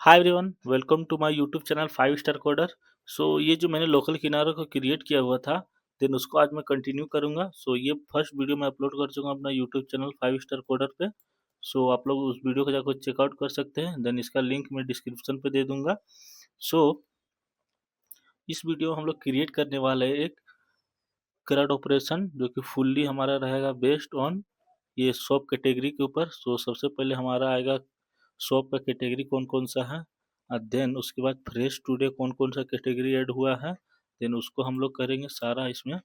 Hi everyone, welcome to my YouTube channel 5 star coder. ये जो मैंने लोकल किनारों को क्रिएट किया हुआ था, देन उसको आज मैं कंटिन्यू करूंगा। ये फर्स्ट वीडियो मैं अपलोड कर चुका हूँ अपना यूट्यूब चैनल 5 स्टार कोडर पे। आप लोग उस वीडियो को जाकर चेकआउट कर सकते हैं। देन इसका लिंक मैं डिस्क्रिप्शन पे दे दूंगा। सो इस वीडियो में हम लोग क्रिएट करने वाले हैं एक करंट ऑपरेशन जो कि फुल्ली हमारा रहेगा बेस्ड ऑन ये शॉप कैटेगरी के ऊपर। सबसे पहले हमारा आएगा शॉप का कैटेगरी कौन कौन सा है, और देन उसके बाद फ्रेश टुडे कौन कौन सा कैटेगरी ऐड हुआ है। देन उसको हम लोग करेंगे सारा इसमें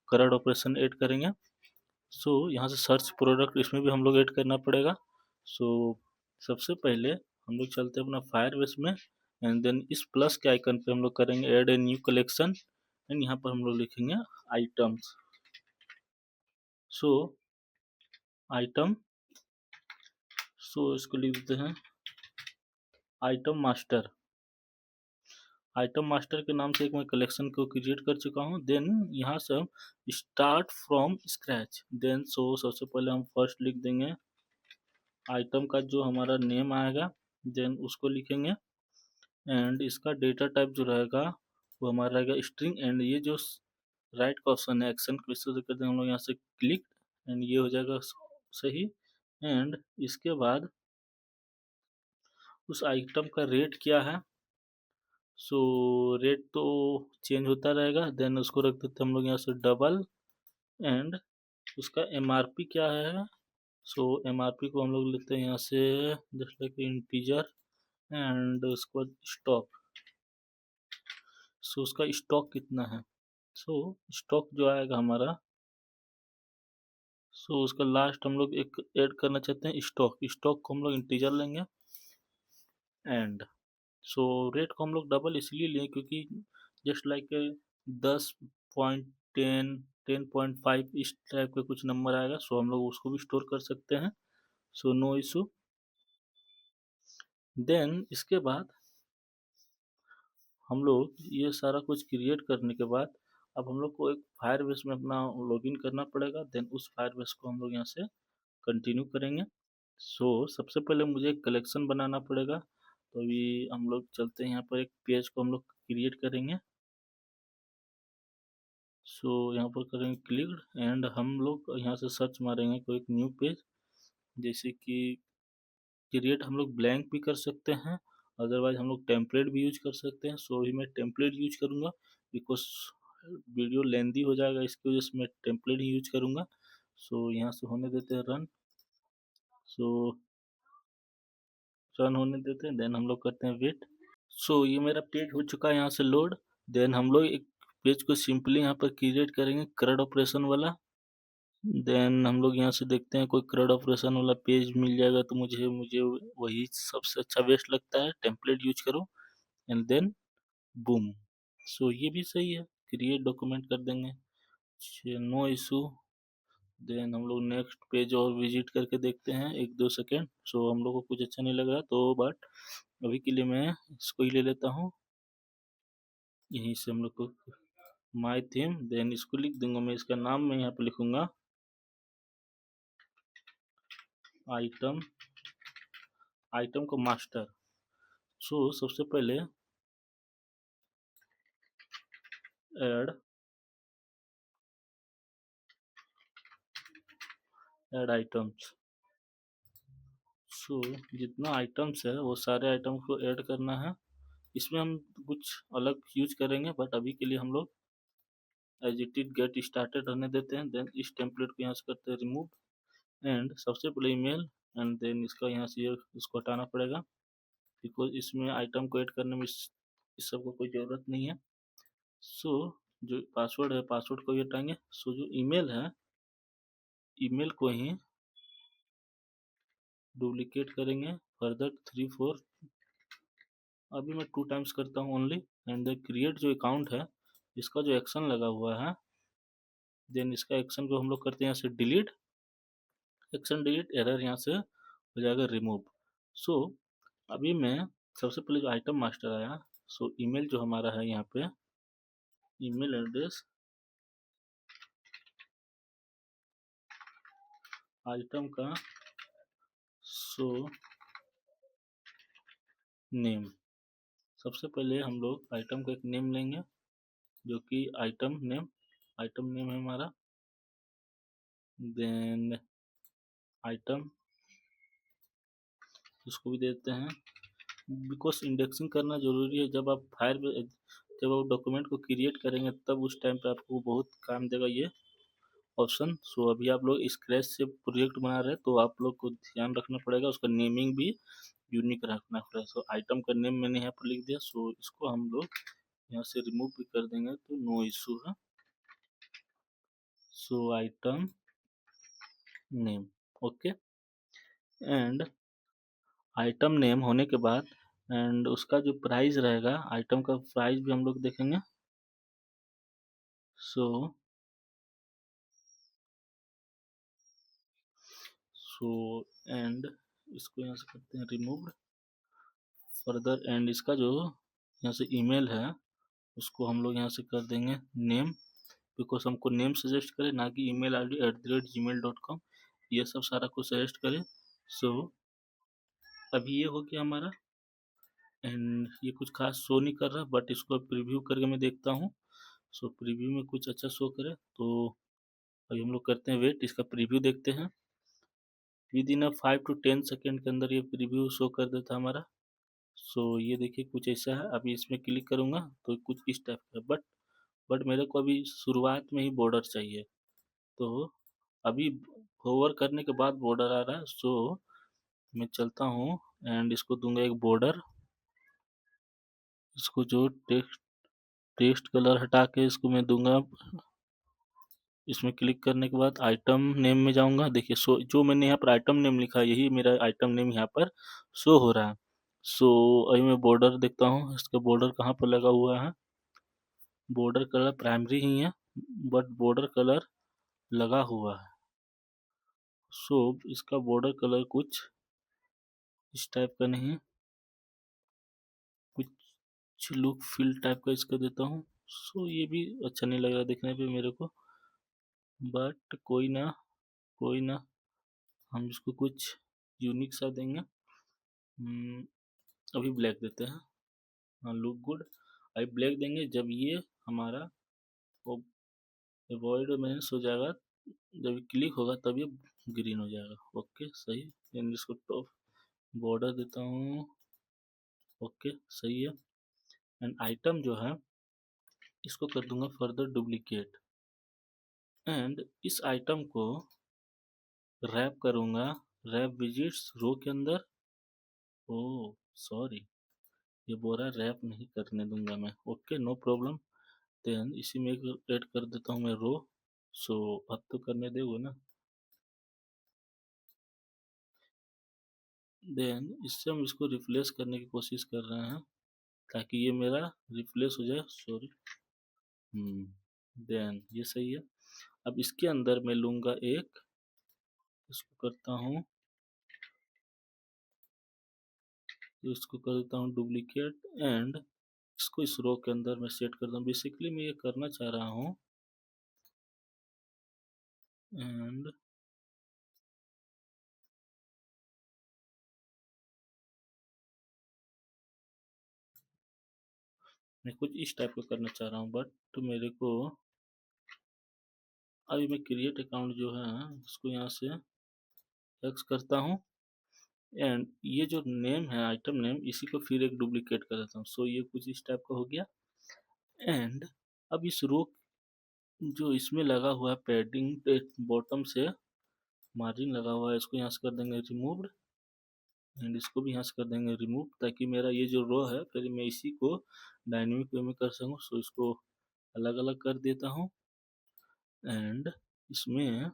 करंट ऑपरेशन ऐड करेंगे। यहाँ से सर्च प्रोडक्ट इसमें भी हम लोग ऐड करना पड़ेगा। सो सबसे पहले हम लोग चलते हैं अपना फायरबेस में, एंड देन इस प्लस के आइकन पे हम लोग करेंगे add a new collection. And यहाँ पर हम लोग लिखेंगे आइटम्स। सो आइटम, इसको लिख देते हैं आइटम मास्टर। आइटम मास्टर के नाम से एक मैं कलेक्शन को क्रिएट कर चुका हूँ। देन यहाँ से हम स्टार्ट फ्रॉम स्क्रैच। देन सबसे पहले हम फर्स्ट लिख देंगे आइटम का जो हमारा नेम आएगा, देन उसको लिखेंगे। एंड इसका डेटा टाइप जो रहेगा वो हमारा रहेगा स्ट्रिंग। एंड ये जो राइट का ऑप्शन है एक्शन को इससे कर देंगे हम लोग यहाँ से क्लिक, एंड ये हो जाएगा सही। एंड इसके बाद उस आइटम का रेट क्या है, रेट तो चेंज होता रहेगा। देन उसको रख देते हैं हम लोग यहाँ से डबल। एंड उसका एमआरपी क्या है, एमआरपी को हम लोग लेते हैं यहाँ से जस्ट लाइक इंटीजर। एंड उसके बाद स्टॉक, उसका स्टॉक कितना है। स्टॉक जो आएगा हमारा, उसका लास्ट हम लोग एक ऐड करना चाहते हैं स्टॉक। स्टॉक को हम लोग इंटीजर लेंगे। एंड रेट को हम लोग डबल इसलिए लिए क्योंकि जस्ट लाइक 10.10, 10.5 इस टाइप का कुछ नंबर आएगा। हम लोग उसको भी स्टोर कर सकते हैं। No issue. देन इसके बाद हम लोग ये सारा कुछ क्रिएट करने के बाद अब हम लोग को एक फायरबेस में अपना लॉगिन करना पड़ेगा। देन उस फायरबेस को हम लोग यहाँ से कंटिन्यू करेंगे। सबसे पहले मुझे एक कलेक्शन बनाना पड़ेगा। तो अभी हम लोग चलते हैं यहाँ पर एक पेज को हम लोग क्रिएट करेंगे। यहाँ पर करेंगे क्लिक, एंड हम लोग यहाँ से सर्च मारेंगे कोई एक न्यू पेज। जैसे कि क्रिएट हम लोग ब्लैंक भी कर सकते हैं, अदरवाइज हम लोग टेम्पलेट भी यूज कर सकते हैं। अभी मैं टेम्पलेट यूज करूँगा बिकॉज वीडियो लेंदी हो जाएगा, इसकी वजह से मैं टेम्पलेट ही यूज करूँगा। यहाँ से होने देते हैं रन। सो रन होने देते हैं, देन हम लोग करते हैं वेट। ये मेरा पेज हो चुका है यहाँ से लोड। देन हम लोग एक पेज को सिंपली यहाँ पर क्रिएट करेंगे करंट ऑपरेशन वाला। देन हम लोग यहाँ से देखते हैं कोई करंट ऑपरेशन वाला पेज मिल जाएगा तो मुझे मुझे वही सबसे अच्छा बेस्ट लगता है, टेम्पलेट यूज करो। And then boom. ये भी सही है, क्रिएट डॉक्यूमेंट कर देंगे, नो इशू। देन हम लोग नेक्स्ट पेज और विजिट करके देखते हैं 1-2 सेकेंड। हम लोग को कुछ अच्छा नहीं लग रहा तो बट अभी के लिए मैं इसको ही ले लेता हूँ। यहीं से हम लोग को माई थीम, देन इसको लिख दूंगा मैं, इसका नाम मैं यहाँ पे लिखूंगा आइटम, आइटम को मास्टर। सबसे पहले ऐड ऐड आइटम्स। जितना आइटम्स है वो सारे आइटम को ऐड करना है। इसमें हम कुछ अलग यूज करेंगे बट अभी के लिए हम लोग as it is get started रहने देते हैं। देन इस टेम्पलेट को यहाँ से करते हैं रिमूव। एंड सबसे पहले ईमेल, एंड देन इसका यहाँ से इसको हटाना पड़ेगा बिकॉज इसमें आइटम को ऐड करने में इस सब को कोई ज़रूरत नहीं है। जो पासवर्ड है पासवर्ड को भी हटाएंगे। जो ईमेल है ईमेल को ही डुप्लीकेट करेंगे फर्दर 3-4। अभी मैं 2 टाइम्स करता हूँ ओनली। एंड देन क्रिएट जो अकाउंट है इसका जो एक्शन लगा हुआ है, देन इसका एक्शन को हम लोग करते हैं यहाँ से डिलीट। एक्शन डिलीट, एरर यहाँ से हो जाएगा रिमूव। सो अभी मैं सबसे पहले जो आइटम मास्टर आया, ईमेल जो हमारा है यहाँ पे ईमेल एड्रेस आइटम का नेम। सबसे पहले हम लोग आइटम का एक नेम लेंगे, जो कि आइटम नेम है हमारा। देन आइटम, इसको भी देते हैं, बिकॉज इंडेक्सिंग करना ज़रूरी है। जब आप डॉक्यूमेंट को क्रिएट करेंगे तब उस टाइम पे आपको बहुत काम देगा ये ऑप्शन। सो अभी आप लोग स्क्रैच से प्रोजेक्ट बना रहे हैं तो आप लोग को ध्यान रखना पड़ेगा, उसका नेमिंग भी यूनिक रखना पड़ेगा। सो आइटम का नेम मैंने यहाँ पर लिख दिया, सो इसको हम लोग यहाँ से रिमूव भी कर देंगे तो नो इशू है। So item name, okay. And item name होने के बाद एंड उसका जो प्राइस रहेगा, आइटम का प्राइस भी हम लोग देखेंगे। सो सो एंड इसको यहाँ से करते हैं रिमूव फर्दर। एंड इसका जो यहाँ से ईमेल है उसको हम लोग यहाँ से कर देंगे नेम, बिकॉज हमको नेम सजेस्ट करे, ना कि email ID @gmail.com, ये सब सारा कुछ सजेस्ट करे। सो अभी ये हो गया हमारा। एंड ये कुछ खास शो नहीं कर रहा, बट इसको प्रीव्यू करके मैं देखता हूँ। सो प्रीव्यू में कुछ अच्छा शो करे तो अभी हम लोग करते हैं वेट, इसका प्रीव्यू देखते हैं। विद इन 5 to 10 सेकेंड के अंदर ये प्रीव्यू शो कर देता हमारा। सो ये देखिए कुछ ऐसा है। अभी इसमें क्लिक करूँगा तो कुछ इस टाइप का, बट मेरे को अभी शुरुआत में ही बॉर्डर चाहिए। तो अभी होवर करने के बाद बॉर्डर आ रहा है। सो मैं चलता हूँ एंड इसको दूंगा एक बॉर्डर। इसको जो टेक्स्ट कलर हटा के इसको मैं दूंगा। इसमें क्लिक करने के बाद आइटम नेम में जाऊंगा। देखिए सो जो मैंने यहाँ पर आइटम नेम लिखा है यही मेरा आइटम नेम यहाँ पर शो हो रहा है। सो अभी मैं बॉर्डर देखता हूँ, इसका बॉर्डर कहाँ पर लगा हुआ है। बॉर्डर कलर प्राइमरी ही है, बट बॉर्डर कलर लगा हुआ है। सो इसका बॉर्डर कलर कुछ इस टाइप का नहीं, कुछ लुक फील टाइप का इसका देता हूँ। सो ये भी अच्छा नहीं लग रहा देखने पे मेरे को, बट कोई ना, हम इसको कुछ यूनिक सा देंगे। अभी ब्लैक देते हैं, हाँ लुक गुड। अभी ब्लैक देंगे, जब ये हमारा अवॉइड मैंस हो जाएगा, जब क्लिक होगा तब ये ग्रीन हो जाएगा। ओके सही। एंड इसको टॉप बॉर्डर देता हूँ, ओके सही है। एंड आइटम जो है इसको कर दूंगा फर्दर डुप्लीकेट। एंड इस आइटम को रैप करूंगा रैप विजिट्स रो के अंदर। ओ सॉरी, ये बोरा रैप नहीं करने दूंगा मैं, ओके नो प्रॉब्लम। देन इसी में ऐड कर देता हूँ मैं रो। सो अब तो करने देगा ना। देन इससे हम इसको रिप्लेस करने की कोशिश कर रहे हैं ताकि ये मेरा रिप्लेस हो जाए, सॉरी। देन ये सही है। अब इसके अंदर मैं लूंगा एक, इसको करता हूँ, इसको कर देता हूँ डुप्लीकेट। एंड इसको इस रो के अंदर मैं सेट करता हूँ। बेसिकली मैं ये करना चाह रहा हूँ। एंड मैं कुछ इस टाइप का करना चाह रहा हूँ, बट तो मेरे को अभी मैं क्रिएट अकाउंट जो है इसको यहाँ से एक्स करता हूँ। एंड ये जो नेम है आइटम नेम, इसी को फिर एक डुप्लीकेट कर देता हूँ। सो ये कुछ इस टाइप का हो गया। एंड अब इस रो जो इसमें लगा हुआ है पैडिंग बॉटम से मार्जिन लगा हुआ है, इसको यहाँ से कर देंगे रिमूव्ड। एंड इसको भी यहाँ से कर देंगे रिमूव, ताकि मेरा ये जो रो है फिर मैं इसी को डायनेमिक वे में कर सकूँ। सो इसको अलग अलग कर देता हूँ। एंड इसमें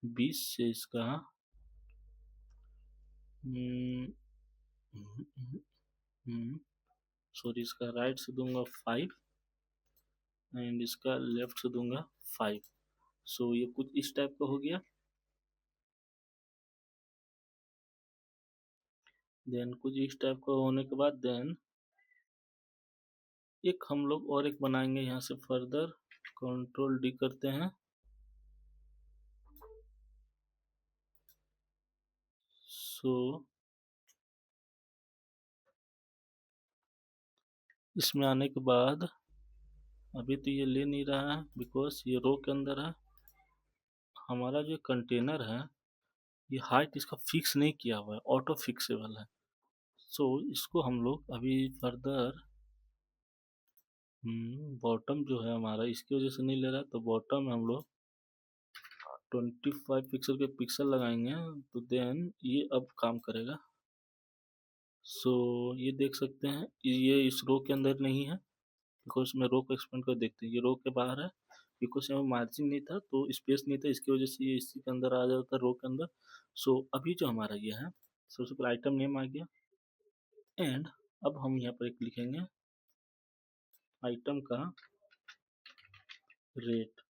20 से इसका सॉरी इसका राइट से दूंगा 5 एंड इसका लेफ्ट से दूंगा 5। सो ये कुछ इस टाइप का हो गया। देन कुछ इस टाइप का होने के बाद देन एक हम लोग और एक बनाएंगे यहाँ से फर्दर, कंट्रोल डी करते हैं। सो इसमें आने के बाद अभी तो ये ले नहीं रहा है बिकॉज ये रो के अंदर है। हमारा जो कंटेनर है ये हाइट इसका फिक्स नहीं किया हुआ है, ऑटो फिक्सेबल है। सो इसको हम लोग अभी फर्दर बॉटम जो है हमारा इसकी वजह से नहीं ले रहा है, तो बॉटम में हम लोग 25 पिक्सल के पिक्सल लगाएंगे, तो देन ये अब काम करेगा। सो ये देख सकते हैं ये इस रो के अंदर नहीं है बिकॉज मैं रो को एक्सपेंड कर देखते हैं, ये रो के बाहर है बिकॉज यहाँ मार्जिन नहीं था तो स्पेस नहीं था, इसकी वजह से ये इसी के अंदर आ जाता है रो के अंदर। सो अभी जो हमारा ये है सबसे पहले आइटम नेम आ गया एंड अब हम यहाँ पर एक लिखेंगे आइटम का रेट।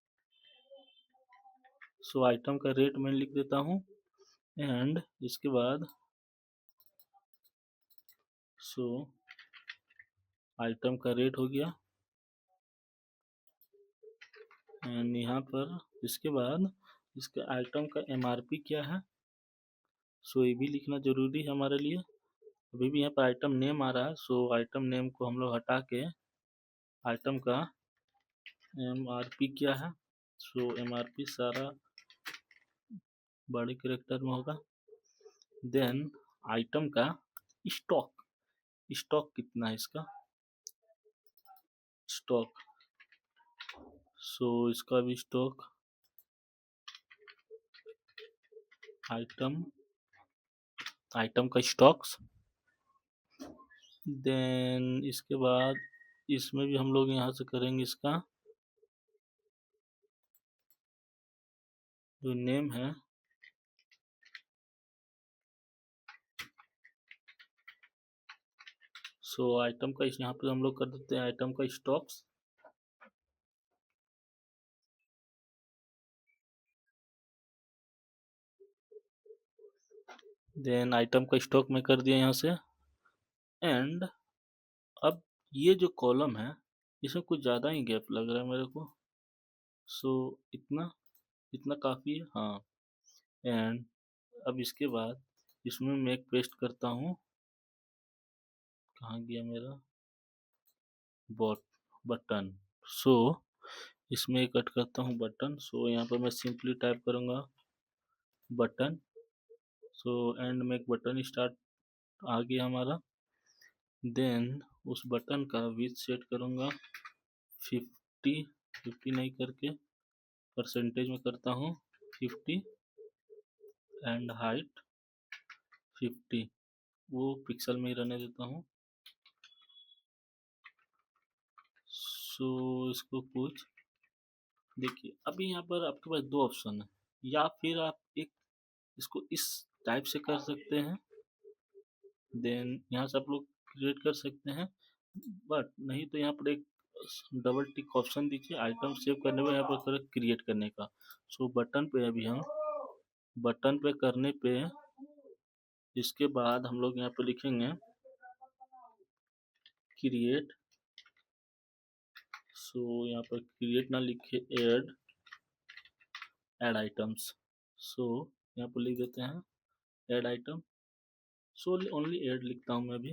सो आइटम का रेट मैं लिख देता हूँ एंड इसके बाद सो आइटम का रेट हो गया एंड यहाँ पर इसके बाद इसके आइटम का एमआरपी क्या है, सो ये भी लिखना जरूरी है हमारे लिए। अभी भी यहाँ पर आइटम नेम आ रहा है, सो आइटम नेम को हम लोग हटा के आइटम का एमआरपी क्या है, सो एमआरपी सारा बड़े कैरेक्टर में होगा। देन आइटम का स्टॉक, स्टॉक कितना है इसका, स्टॉक। सो इसका भी स्टॉक आइटम, आइटम का स्टॉक्स। देन इसके बाद इसमें भी हम लोग यहाँ से करेंगे इसका जो नेम है सो आइटम का इस यहाँ पे हम लोग कर देते हैं आइटम का स्टॉक्स। देन आइटम का स्टॉक में कर दिया यहाँ से एंड अब ये जो कॉलम है इसमें कुछ ज़्यादा ही गैप लग रहा है मेरे को, सो इतना इतना काफ़ी है हाँ। एंड अब इसके बाद इसमें मैं एक पेस्ट करता हूँ, कहाँ गया मेरा बॉट बटन। सो इसमें कट करता हूँ बटन, सो यहाँ पर मैं सिंपली टाइप करूँगा बटन। सो एंड में एक बटन स्टार्ट आ गया हमारा। देन उस बटन का विड्थ सेट करूँगा 50, 50 नहीं करके परसेंटेज में करता हूँ 50 एंड हाइट 50, वो पिक्सल में ही रहने देता हूँ। सो इसको कुछ देखिए अभी यहाँ पर आपके पास दो ऑप्शन है, या फिर आप एक इसको इस टाइप से कर सकते हैं, देन यहाँ से आप लोग क्रिएट कर सकते हैं, बट नहीं तो यहाँ पर एक डबल टिक ऑप्शन दीजिए आइटम सेव करने में, यहाँ पर करें क्रिएट करने का। सो बटन पे अभी हम बटन पे करने पे इसके बाद हम लोग यहाँ पे लिखेंगे क्रिएट। सो यहाँ पर क्रिएट ना लिखे ऐड, ऐड आइटम्स। सो यहाँ पर लिख देते हैं add item. So only add लिखता हूँ मैं अभी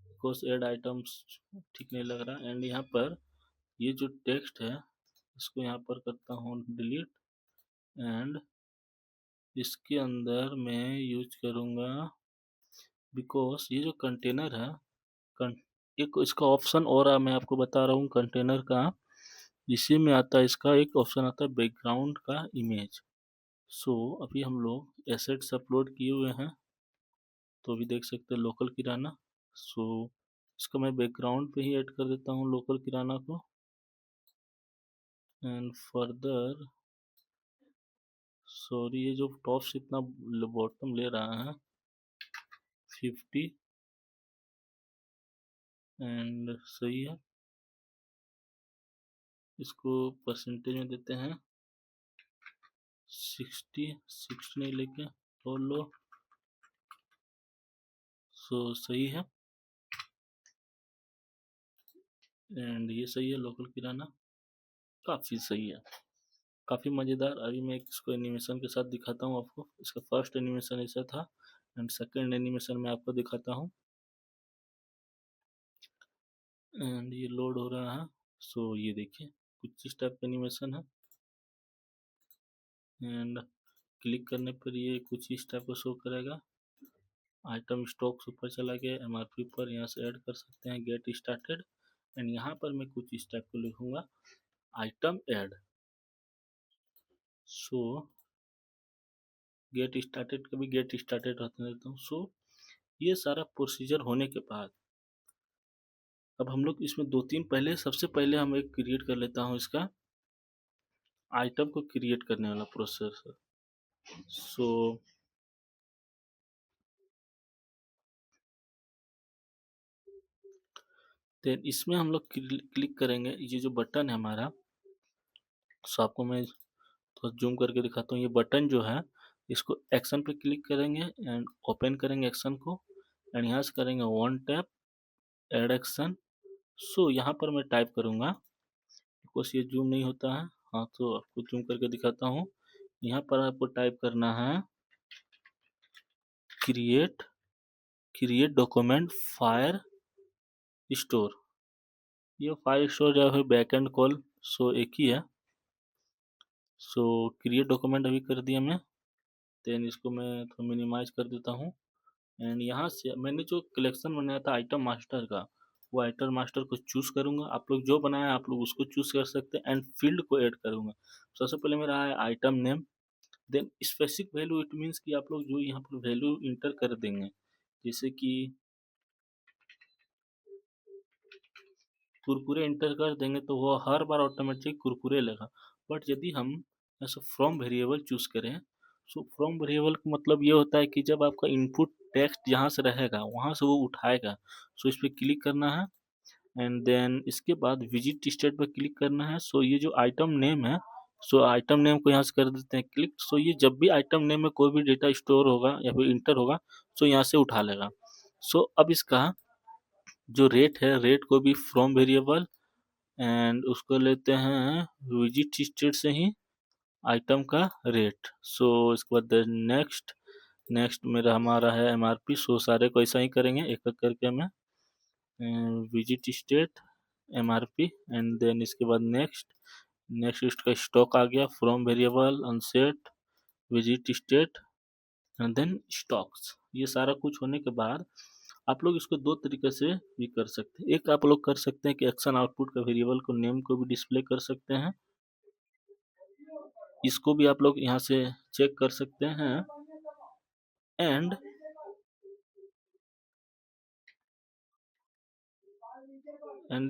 बिकॉज ऐड आइटम्स ठीक नहीं लग रहा। एंड यहाँ पर ये जो टेक्स्ट है इसको यहाँ पर करता हूँ डिलीट एंड इसके अंदर मैं यूज करूँगा बिकॉज ये जो कंटेनर है एक इसका ऑप्शन और मैं आपको बता रहा हूँ कंटेनर का, इसी में आता है इसका एक ऑप्शन आता है बैकग्राउंड का इमेज। सो अभी हम लोग एसेट्स अपलोड किए हुए हैं तो अभी देख सकते हैं लोकल किराना। सो इसका मैं बैकग्राउंड पे ही ऐड कर देता हूँ लोकल किराना को एंड फर्दर सॉरी ये जो टॉप से इतना बॉटम ले रहा है 50 एंड सही है, इसको परसेंटेज में देते हैं 60, 60 नहीं लेके और लो। सो सही है एंड ये सही है लोकल किराना, काफ़ी सही है, काफ़ी मज़ेदार। अभी मैं इसको एनिमेशन के साथ दिखाता हूँ आपको। इसका फर्स्ट एनिमेशन ऐसा था एंड सेकंड एनिमेशन मैं आपको दिखाता हूँ। एंड ये लोड हो रहा है। सो ये देखिए कुछ इस टाइप का एनिमेशन है एंड क्लिक करने पर ये कुछ इस टाइप का शो करेगा। आइटम स्टॉक्स ऊपर चला गया, एमआरपी पर यहाँ से ऐड कर सकते हैं गेट स्टार्टेड एंड यहाँ पर मैं कुछ इस टाइप को लिखूंगा आइटम ऐड। सो गेट स्टार्टेड, कभी गेट स्टार्टेड रहते रहता हूँ। सो ये सारा प्रोसीजर होने के बाद अब हम लोग इसमें दो तीन पहले, सबसे पहले हम एक क्रिएट कर लेता हूँ इसका आइटम को क्रिएट करने वाला प्रोसेस। सो देन इसमें हम लोग क्लिक करेंगे, ये जो बटन है हमारा। सो आपको मैं थोड़ा जूम करके दिखाता हूँ। ये बटन जो है इसको एक्शन पे क्लिक करेंगे एंड ओपन करेंगे एक्शन को एंड यहाँ से करेंगे वन टैप ऐड एक्शन। सो यहाँ पर मैं टाइप करूँगा, बिकॉज ये जूम नहीं होता है। हाँ तो आपको जूम करके दिखाता हूँ। यहाँ पर आपको टाइप करना है create create document fire store. ये फायर स्टोर जो है बैकएंड कॉल, सो एक ही है। सो क्रिएट डॉक्यूमेंट अभी कर दिया मैं। देन इसको मैं थोड़ा मिनिमाइज कर देता हूँ एंड यहाँ से मैंने जो कलेक्शन बनाया था आइटम मास्टर का, वो आइटम मास्टर को चूज़ करूँगा। आप लोग जो बनाया आप लोग उसको चूज़ कर सकते हैं एंड फील्ड को ऐड करूँगा। सबसे पहले मेरा है item name, then specific value, it means कि आप लोग जो यहाँ पर वैल्यू इंटर कर देंगे, जैसे कि कुरकुरे इंटर कर देंगे तो वो हर बार ऑटोमेटिक कुरकुरे लेगा। बट यदि हम ऐसा फ्रॉम वेरिएबल चूज करें, सो फ्रॉम वेरिएबल का मतलब ये होता है कि जब आपका इनपुट टेक्स्ट जहाँ से रहेगा वहाँ से वो उठाएगा। सो इस पर क्लिक करना है एंड देन इसके बाद विजिट स्टेट पर क्लिक करना है। सो ये जो आइटम नेम है, सो आइटम नेम को यहाँ से कर देते हैं क्लिक। सो ये जब भी आइटम नेम में कोई भी डेटा स्टोर होगा या फिर इंटर होगा, सो यहाँ से उठा लेगा। सो अब इसका जो रेट है, रेट को भी फ्रॉम वेरिएबल एंड उसको लेते हैं विजिट स्टेट से ही आइटम का रेट। सो इसके बाद नेक्स्ट, नेक्स्ट मेरा हमारा है एमआरपी। सो सारे को ऐसा ही करेंगे एक एक करके मैं visit state MRP and then इसके बाद नेक्स्ट, नेक्स्ट इसका स्टॉक आ गया from variable unset visit state and then stocks. ये सारा कुछ होने के बाद आप लोग इसको दो तरीके से भी कर सकते हैं। एक आप लोग कर सकते हैं कि एक्शन आउटपुट का वेरिएबल को नेम को भी डिस्प्ले कर सकते हैं, इसको भी आप लोग यहाँ से चेक कर सकते हैं। एंड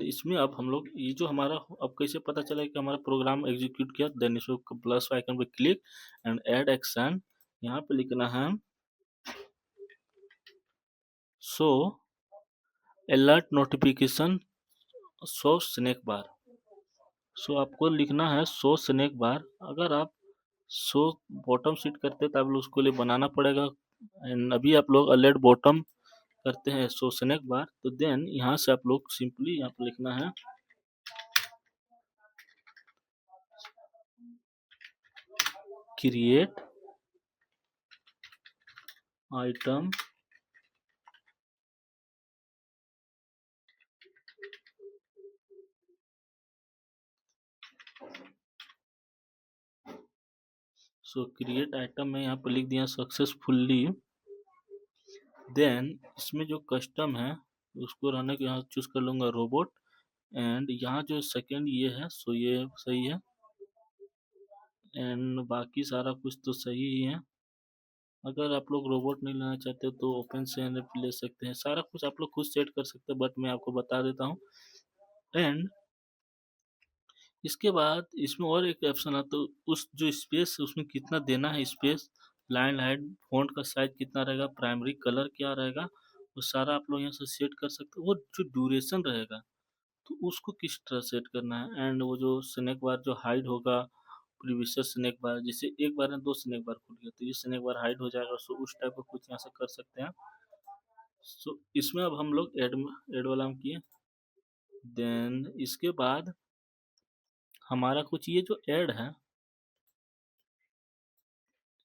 इसमें अब हम लोग ये जो हमारा, अब कैसे पता चला कि हमारा प्रोग्राम एग्जीक्यूट किया, देन इसको प्लस आइकन पे क्लिक एंड ऐड एक्शन, यहाँ पे लिखना है show alert notification show snack bar. So आपको लिखना है शो स्नैक बार। अगर आप शो बॉटम सीट करते तो आप लोग उसको लिए बनाना पड़ेगा एंड अभी आप लोग अलर्ट बॉटम करते हैं शो स्नैक बार। तो देन यहाँ से आप लोग सिंपली यहाँ पे लिखना है क्रिएट आइटम सो क्रिएट आइटम में यहाँ पर लिख दिया सक्सेसफुली। देन इसमें जो कस्टम है उसको रहने के यहाँ चूज कर लूँगा रोबोट एंड यहाँ जो सेकंड ये है, सो ये सही है एंड बाकी सारा कुछ तो सही ही है। अगर आप लोग रोबोट नहीं लेना चाहते हो तो ओपन से ले सकते हैं। सारा कुछ आप लोग खुद सेट कर सकते हैं बट मैं आपको बता देता हूँ। एंड इसके बाद इसमें और एक ऑप्शन है, तो उस जो स्पेस उसमें कितना देना है स्पेस, लाइन हाइट, फॉन्ट का साइज कितना रहेगा, प्राइमरी कलर क्या रहेगा, वो सारा आप लोग यहाँ से सेट कर सकते हो। वो जो ड्यूरेशन रहेगा तो उसको किस तरह सेट करना है एंड वो जो स्नैक बार जो हाइड होगा, प्रीवियस स्नैक बार जैसे एक बार में दो स्नैक बार खुल गया तो ये स्नैक बार हाइड हो जाएगा। सो उस टाइप का कुछ यहाँ से कर सकते हैं। सो इसमें अब हम लोग एड वाला हम किए। देन इसके बाद हमारा कुछ ये जो ऐड है,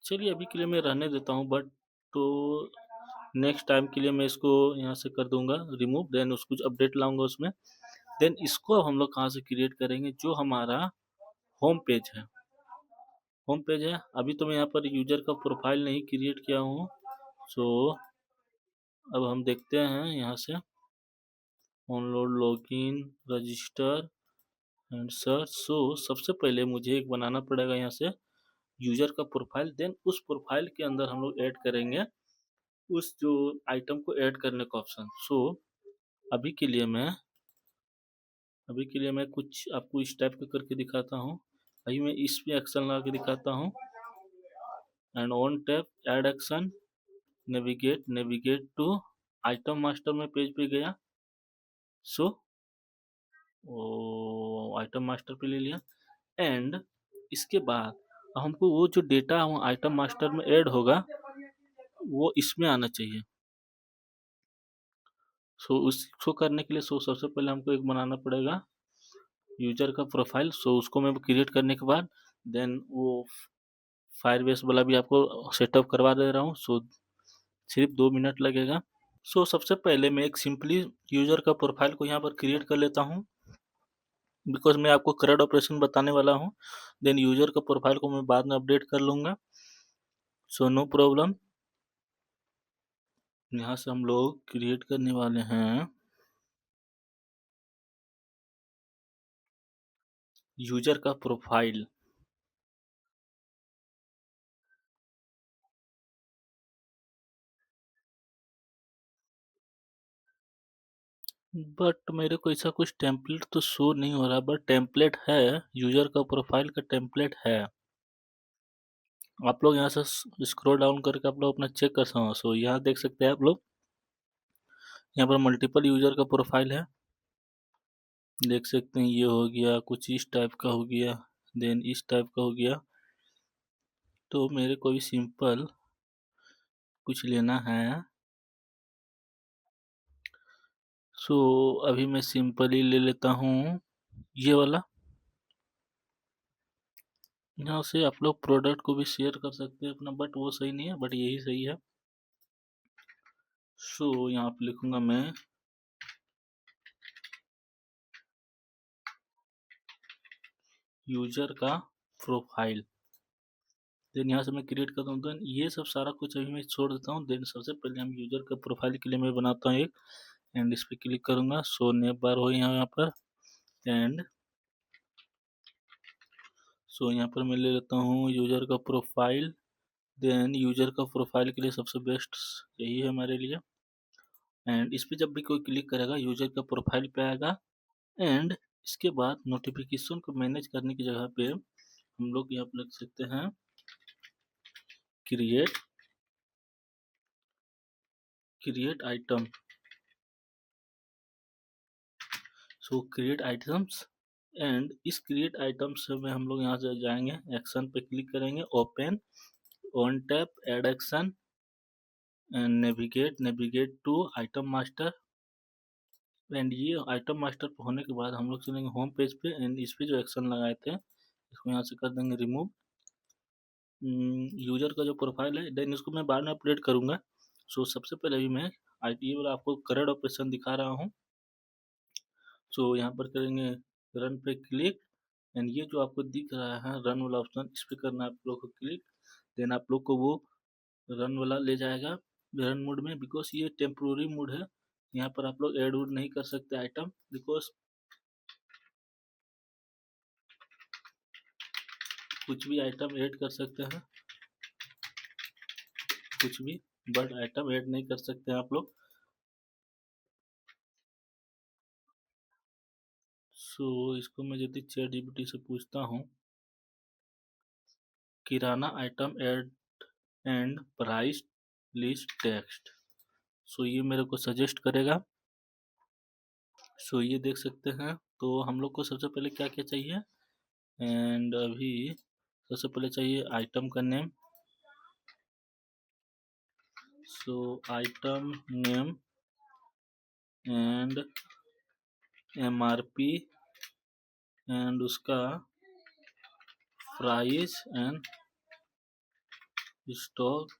चलिए अभी के लिए मैं रहने देता हूँ बट तो नेक्स्ट टाइम के लिए मैं इसको यहाँ से कर दूंगा रिमूव, देन उसको अपडेट लाऊंगा उसमें। देन इसको अब हम लोग कहाँ से क्रिएट करेंगे, जो हमारा होम पेज है। होम पेज है, अभी तो मैं यहाँ पर यूजर का प्रोफाइल नहीं क्रिएट किया हूँ। सो अब हम देखते हैं यहाँ से download, login, register and search. So सबसे पहले मुझे एक बनाना पड़ेगा यहाँ से यूजर का प्रोफाइल। देन उस प्रोफाइल के अंदर हम लोग ऐड करेंगे उस जो आइटम को ऐड करने का ऑप्शन। सो अभी के लिए मैं कुछ आपको इस टाइप का करके दिखाता हूँ। अभी मैं इस पे एक्शन लगा के दिखाता हूँ। And on tap add action, navigate to item master में पेज पे गया। सो वो आइटम मास्टर पे ले लिया। एंड इसके बाद हमको वो जो डेटा आइटम मास्टर में ऐड होगा वो इसमें आना चाहिए। सो उसको करने के लिए सबसे पहले हमको एक बनाना पड़ेगा यूजर का प्रोफाइल। सो उसको मैं क्रिएट करने के बाद देन वो फायरबेस वाला भी आपको सेटअप करवा दे रहा हूँ। सो सिर्फ 2 मिनट लगेगा। सो सबसे पहले मैं एक सिंपली यूजर का प्रोफाइल को यहाँ पर क्रिएट कर लेता हूँ, बिकॉज मैं आपको करंट ऑपरेशन बताने वाला हूँ। देन यूजर का प्रोफाइल को मैं बाद में अपडेट कर लूँगा। So no problem. यहाँ से हम लोग क्रिएट करने वाले हैं यूजर का प्रोफाइल। बट मेरे को ऐसा कुछ टेम्पलेट तो शो नहीं हो रहा, बट टेम्पलेट है, यूजर का प्रोफाइल का टेम्पलेट है। आप लोग यहाँ से स्क्रॉल डाउन करके आप लोग अपना चेक कर सकते हो। सो यहाँ देख सकते हैं आप लोग, यहाँ पर मल्टीपल यूजर का प्रोफाइल है, देख सकते हैं। ये हो गया, कुछ इस टाइप का हो गया, देन इस टाइप का हो गया। तो मेरे को भी सिंपल कुछ लेना है। सो अभी मैं सिंपल ही ले लेता हूँ ये वाला। यहाँ से आप लोग प्रोडक्ट को भी शेयर कर सकते हैं अपना, बट वो सही नहीं है, बट यही सही है। सो यहाँ पे लिखूंगा मैं यूजर का प्रोफाइल। देन यहाँ से मैं क्रिएट करता हूँ। देन ये सब सारा कुछ अभी मैं छोड़ देता हूँ। देन सबसे पहले हम यूजर का प्रोफाइल के लिए मैं बनाता हूँ एक, एंड इस पर क्लिक करूंगा। सो नेम बार हो यहाँ पर, एंड सो यहाँ पर मैं ले लेता हूँ यूजर का प्रोफाइल। देन यूजर का प्रोफाइल के लिए सबसे बेस्ट यही है हमारे लिए। एंड इस पर जब भी कोई क्लिक करेगा यूजर का प्रोफाइल पे आएगा। एंड इसके बाद नोटिफिकेशन को मैनेज करने की जगह पे हम लोग यहाँ पर लिख सकते हैं create item. So create items, and इस क्रिएट आइटम्स में हम लोग यहाँ से जाएंगे, एक्शन पे क्लिक करेंगे, open, on tap add action, and navigate to item master. And ये आइटम मास्टर पे होने के बाद हम लोग चलेंगे होम पेज पे, एंड इस पे जो एक्शन लगाए थे इसको यहाँ से कर देंगे रिमूव। यूजर का जो प्रोफाइल है, देन इसको मैं बाद में अपडेट करूंगा। सो सबसे पहले भी मैं आई वाला आपको करंट ऑपरेशन दिखा रहा हूँ। सो यहाँ पर करेंगे रन पे क्लिक, एंड ये जो आपको दिख रहा है रन वाला ऑप्शन, इस पे करना है आप लोग को क्लिक। देन आप लोग को वो रन वाला ले जाएगा रन मोड में, बिकॉज ये टेम्प्रोरी मोड है। यहाँ पर आप लोग ऐड वुड नहीं कर सकते आइटम, बिकॉज कुछ भी आइटम ऐड कर सकते हैं, कुछ भी, बट आइटम ऐड नहीं कर सकते हैं आप लोग। सो इसको मैं यदि चैट जीपीटी से पूछता हूँ kirana item add and price list text, so ये मेरे को सजेस्ट करेगा। सो ये देख सकते हैं। तो हम लोग को सबसे पहले क्या क्या चाहिए, एंड अभी सबसे पहले चाहिए आइटम का name. So item name and MRP and उसका price and stock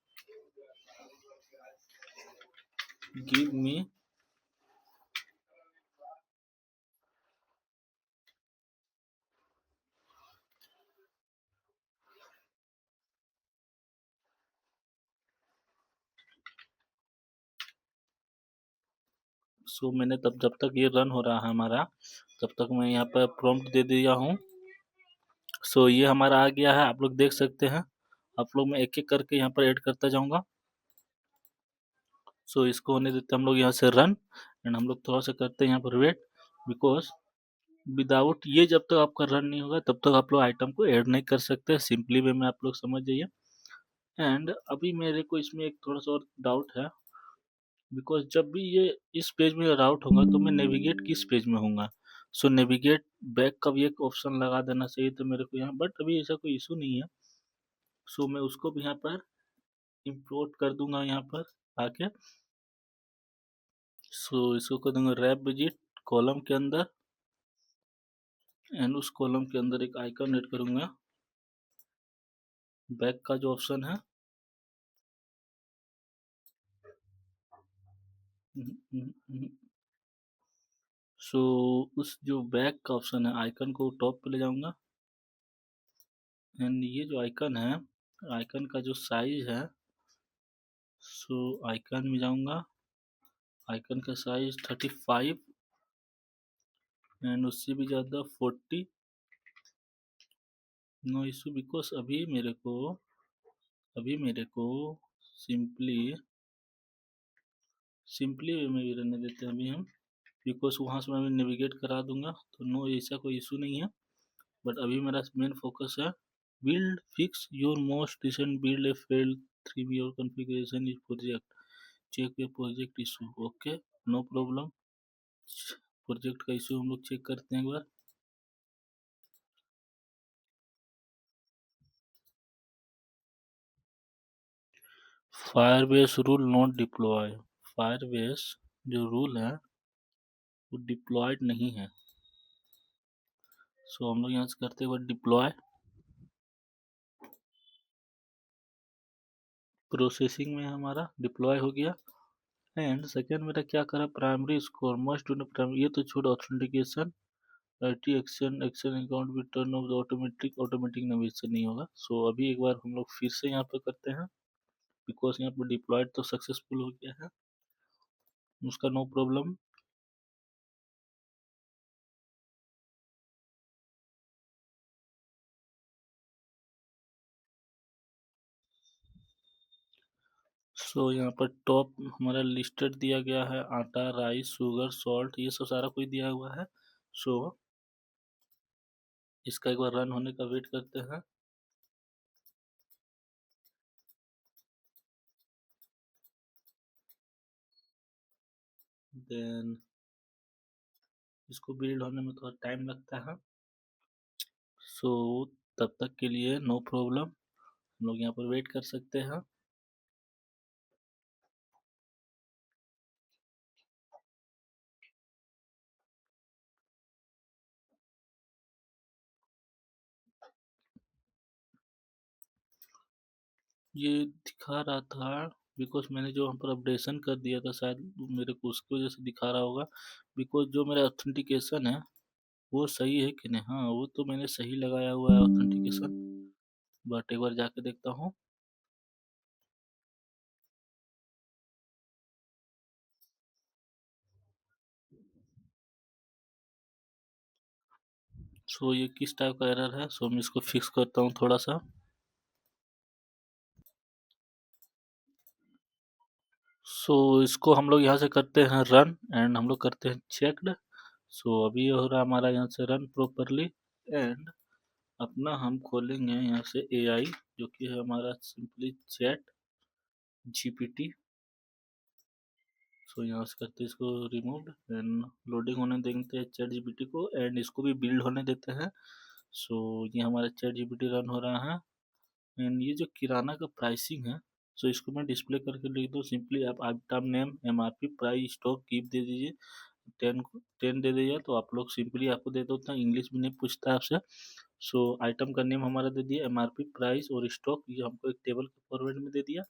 give me मैंने तब जब तक ये रन हो रहा है हमारा, तब तक मैं यहाँ पर प्रॉम्प्ट दे दिया हूँ। ये हमारा आ गया है, आप लोग देख सकते हैं। आप लोग मैं एक एक करके यहाँ पर ऐड करता जाऊँगा। इसको होने देते हम लोग यहाँ से रन, एंड हम लोग थोड़ा सा करते हैं यहाँ पर वेट, बिकॉज विदाउट ये जब तक आपका रन नहीं होगा तब तक आप लोग आइटम को ऐड नहीं कर सकते। सिंपली वे में आप लोग समझ जाइए। एंड अभी मेरे को इसमें एक थोड़ा सा और डाउट है, बिकॉज जब भी ये इस पेज में राउट होगा तो मैं नेविगेट किस पेज में होऊंगा। नेविगेट बैक का भी एक ऑप्शन लगा देना चाहिए था मेरे को यहाँ, बट अभी ऐसा कोई इशू नहीं है। मैं उसको भी यहाँ पर इंपोर्ट कर दूंगा यहाँ पर आके। इसको कर दूंगा रैप विजिट कॉलम के अंदर, एंड उस कॉलम के अंदर एक आइकन ऐड करूंगा, बैक का जो ऑप्शन है। उस जो बैक का ऑप्शन है आइकन को टॉप पे ले जाऊंगा, एंड ये जो आइकन है, आइकन का जो साइज है, आइकन में जाऊंगा, आइकन का साइज 35 एंड उससे भी ज़्यादा 40। नो इशू, बिकॉज अभी मेरे को सिंपली वे में भी रहने देते हैं अभी हम, बिकॉज वहाँ से मैं नेविगेट करा दूंगा तो नो ऐसा कोई इशू नहीं है। बट अभी मेरा मेन फोकस है build fix your most recent build a failed 3 your configuration is project check a project issue. Okay, no problem. Project का इशू हम लोग चेक करते हैं एक बार। Firebase rule not deploy, Firebase जो रूल है वो डिप्लॉयड नहीं है। हम लोग यहाँ से करते हुए डिप्लॉय, प्रोसेसिंग में हमारा डिप्लॉय हो गया। एंड सेकेंड मेरा क्या करा, प्राइमरी स्कोर मस्ट प्राइमरी, ये तो छोड़, ऑथेंटिकेशन आईटी एक्शन अकाउंट भी टर्न ऑफ ऑटोमेटिक नेविगेशन नहीं होगा। अभी एक बार हम लोग फिर से यहाँ पे करते हैं, बिकॉज यहाँ पर डिप्लॉयड तो सक्सेसफुल हो गया है, उसका नो प्रॉब्लम। यहाँ पर टॉप हमारा लिस्टेड दिया गया है, आटा, राइस, शुगर, सॉल्ट, ये सब सारा कुछ दिया हुआ है। इसका एक बार रन होने का वेट करते हैं। देन इसको बिल्ड होने में थोड़ा टाइम लगता है। तब तक के लिए नो प्रॉब्लम, हम लोग यहाँ पर वेट कर सकते हैं। ये दिखा रहा था, बिकॉज मैंने जो यहाँ पर अपडेशन कर दिया था, शायद मेरे को उसकी वजह से दिखा रहा होगा। बिकॉज जो मेरा ऑथेंटिकेशन है वो सही है कि नहीं, हाँ वो तो मैंने सही लगाया हुआ है ऑथेंटिकेशन, बट एक बार जाके देखता हूँ। ये किस टाइप का एरर है, मैं इसको फिक्स करता हूँ थोड़ा सा। इसको हम लोग यहाँ से करते हैं रन, एंड हम लोग करते हैं चेक्ड। अभी ये हो रहा है हमारा यहाँ से रन प्रॉपरली, एंड अपना हम खोलेंगे यहाँ से एआई, जो कि है हमारा सिंपली चैट जीपीटी। यहाँ से करते हैं इसको रिमूव, एंड लोडिंग होने देते हैं चैट जीपीटी को, एंड इसको भी बिल्ड होने देते हैं। ये हमारा चैट जीपीटी रन हो रहा है, एंड ये जो किराना का प्राइसिंग है, इसको मैं डिस्प्ले करके लिख दूँ सिंपली, आप item name, MRP, price, stock, keep दे दीजिए, 10 दे दीजिए, तो आप लोग सिंपली आपको दे दो, उतना इंग्लिश भी नहीं पूछता है आपसे। आइटम का नेम हमारा दे दिया, एमआरपी, प्राइस और स्टॉक, ये हमको एक टेबल के फॉर्मेट में दे दिया।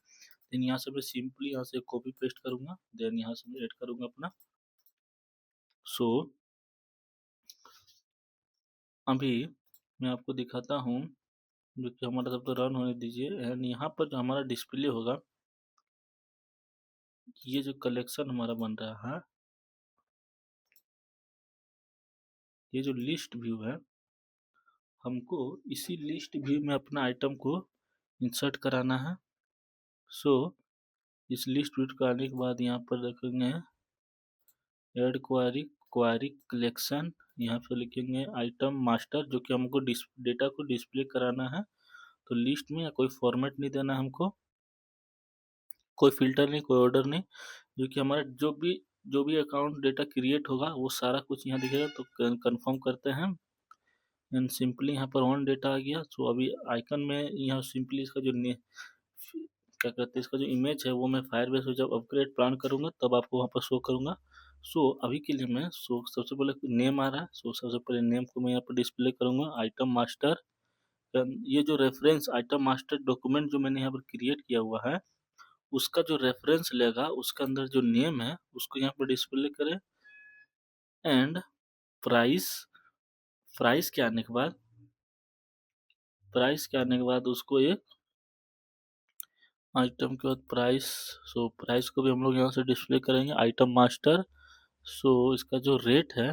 देन यहाँ से मैं सिंपली यहाँ से कॉपी पेस्ट करूँगा, देन यहाँ से मैं ऐड करूँगा अपना। सो अभी मैं आपको दिखाता हूँ, जो कि हमारा तब तो रन होने दीजिए। एंड यहाँ पर जो हमारा डिस्प्ले होगा, ये जो कलेक्शन हमारा बन रहा है, ये जो लिस्ट व्यू है, हमको इसी लिस्ट व्यू में अपना आइटम को इंसर्ट कराना है। सो इस लिस्ट व्यू को आने के बाद यहाँ पर रखेंगे ऐड क्वारी, क्वारी कलेक्शन, यहाँ पे लिखेंगे आइटम मास्टर, जो कि हमको डेटा को डिस्प्ले कराना है। तो लिस्ट में या कोई फॉर्मेट नहीं देना हमको, कोई फिल्टर नहीं, कोई ऑर्डर नहीं, जो कि हमारा जो भी अकाउंट डेटा क्रिएट होगा वो सारा कुछ यहाँ दिखेगा। तो कंफर्म करते हैं एंड सिंपली यहाँ पर ऑन डेटा आ गया। सो अभी आइकन में यहाँ सिंपली इसका जो क्या कहते हैं, इसका जो इमेज है वो मैं फायरबेस में जब अपग्रेड प्लान करूँगा तब आपको वहाँ पर शो करूँगा। सो अभी के लिए मैं सबसे पहले नेम आ रहा है, सो सबसे पहले नेम को मैं यहाँ पर डिस्प्ले करूँगा आइटम मास्टर। ये जो रेफरेंस आइटम मास्टर डॉक्यूमेंट जो मैंने यहाँ पर क्रिएट किया हुआ है, उसका जो रेफरेंस लेगा उसके अंदर जो नेम है उसको यहाँ पर डिस्प्ले करें। एंड प्राइस, प्राइस के आने के बाद उसको एक आइटम के बाद प्राइस, सो प्राइस को भी हम लोग यहाँ से डिस्प्ले करेंगे आइटम मास्टर। सो इसका जो रेट है,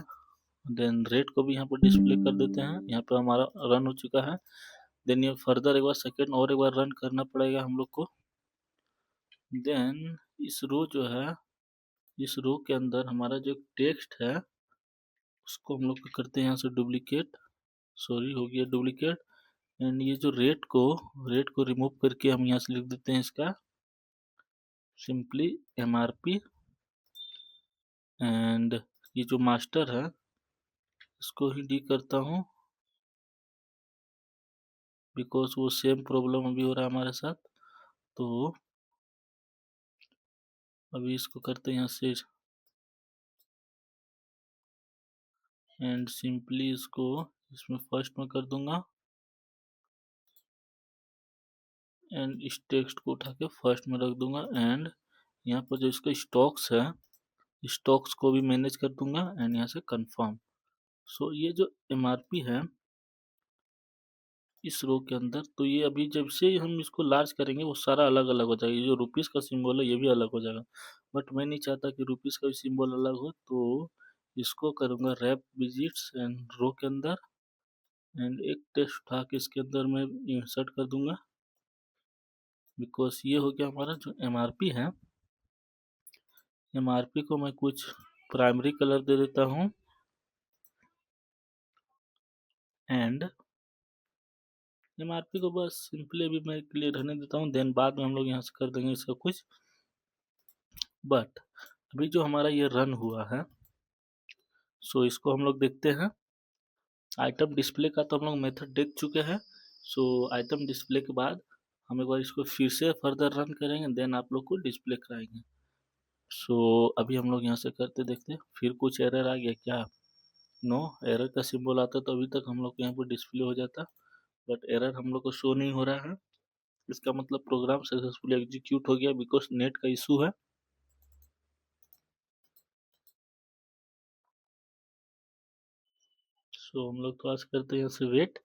देन रेट को भी यहाँ पर डिस्प्ले कर देते हैं। यहाँ पर हमारा रन हो चुका है। देन ये फर्दर एक बार सेकेंड और एक बार रन करना पड़ेगा हम लोग को। देन इस रो जो है, इस रो के अंदर हमारा जो टेक्स्ट है उसको हम लोग करते हैं यहाँ से डुप्लीकेट, सॉरी हो गया डुप्लीकेट। एंड ये जो रेट को रिमूव करके हम यहाँ से लिख देते हैं इसका सिंपली MRP। एंड ये जो मास्टर है इसको ही डी करता हूँ, बिकॉज वो सेम प्रॉब्लम अभी हो रहा है हमारे साथ। तो अभी इसको करते हैं यहाँ से एंड सिंपली इसको इसमें फर्स्ट में कर दूंगा एंड इस टेक्स्ट को उठा के फर्स्ट में रख दूंगा। एंड यहाँ पर जो इसका स्टॉक्स है, स्टॉक्स को भी मैनेज कर दूंगा एंड यहाँ से कंफर्म। सो ये जो MRP है इस रो के अंदर, तो ये अभी जब से हम इसको लार्ज करेंगे वो सारा अलग अलग हो जाएगा। ये जो रुपीस का सिंबल है ये भी अलग हो जाएगा, बट मैं नहीं चाहता कि रुपीस का भी सिंबल अलग हो। तो इसको करूँगा रैप विजिट्स एंड रो के अंदर एंड एक टेक्स्ट उठा के इसके अंदर मैं इंसर्ट कर दूंगा, बिकॉज ये हो गया हमारा जो MRP है। MRP को मैं कुछ प्राइमरी कलर दे देता हूँ एंड MRP को बस सिंपली अभी मैं क्लियर रहने देता हूँ, देन बाद में हम लोग यहाँ से कर देंगे इसका कुछ। बट अभी जो हमारा ये रन हुआ है, सो इसको हम लोग देखते हैं। आइटम डिस्प्ले का तो हम लोग मेथड देख चुके हैं। सो आइटम डिस्प्ले के बाद हम एक बार इसको फिर से फर्दर रन करेंगे, देन आप लोग को डिस्प्ले कराएंगे। सो अभी हम लोग यहाँ से करते देखते हैं, फिर कुछ एरर आ गया क्या? नो, एरर का सिंबल आता तो अभी तक हम लोग को यहाँ पर डिस्प्ले हो जाता, बट एरर हम लोग को शो नहीं हो रहा है। इसका मतलब प्रोग्राम सक्सेसफुली एग्जीक्यूट हो गया, बिकॉज नेट का इशू है। सो हम लोग थोड़ा सा करते हैं यहाँ से वेट।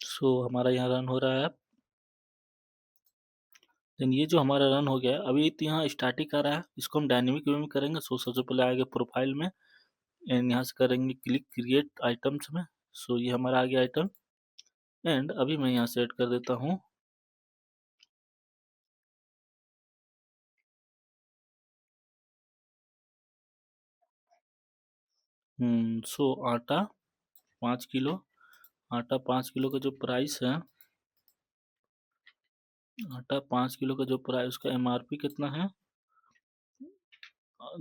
सो हमारा यहाँ रन हो रहा है। देन ये जो हमारा रन हो गया है, अभी तो यहाँ स्टैटिक आ रहा है, इसको हम डायनेमिक वे में करेंगे। सो सबसे पहले आएगा प्रोफाइल में एंड यहाँ से करेंगे क्लिक क्रिएट आइटम्स में। सो ये हमारा आ गया आइटम एंड अभी मैं यहाँ से ऐड कर देता हूँ सो आटा 5 किलो। आटा 5 किलो का जो प्राइस है, आटा 5 किलो का जो प्राइस, उसका MRP कितना है?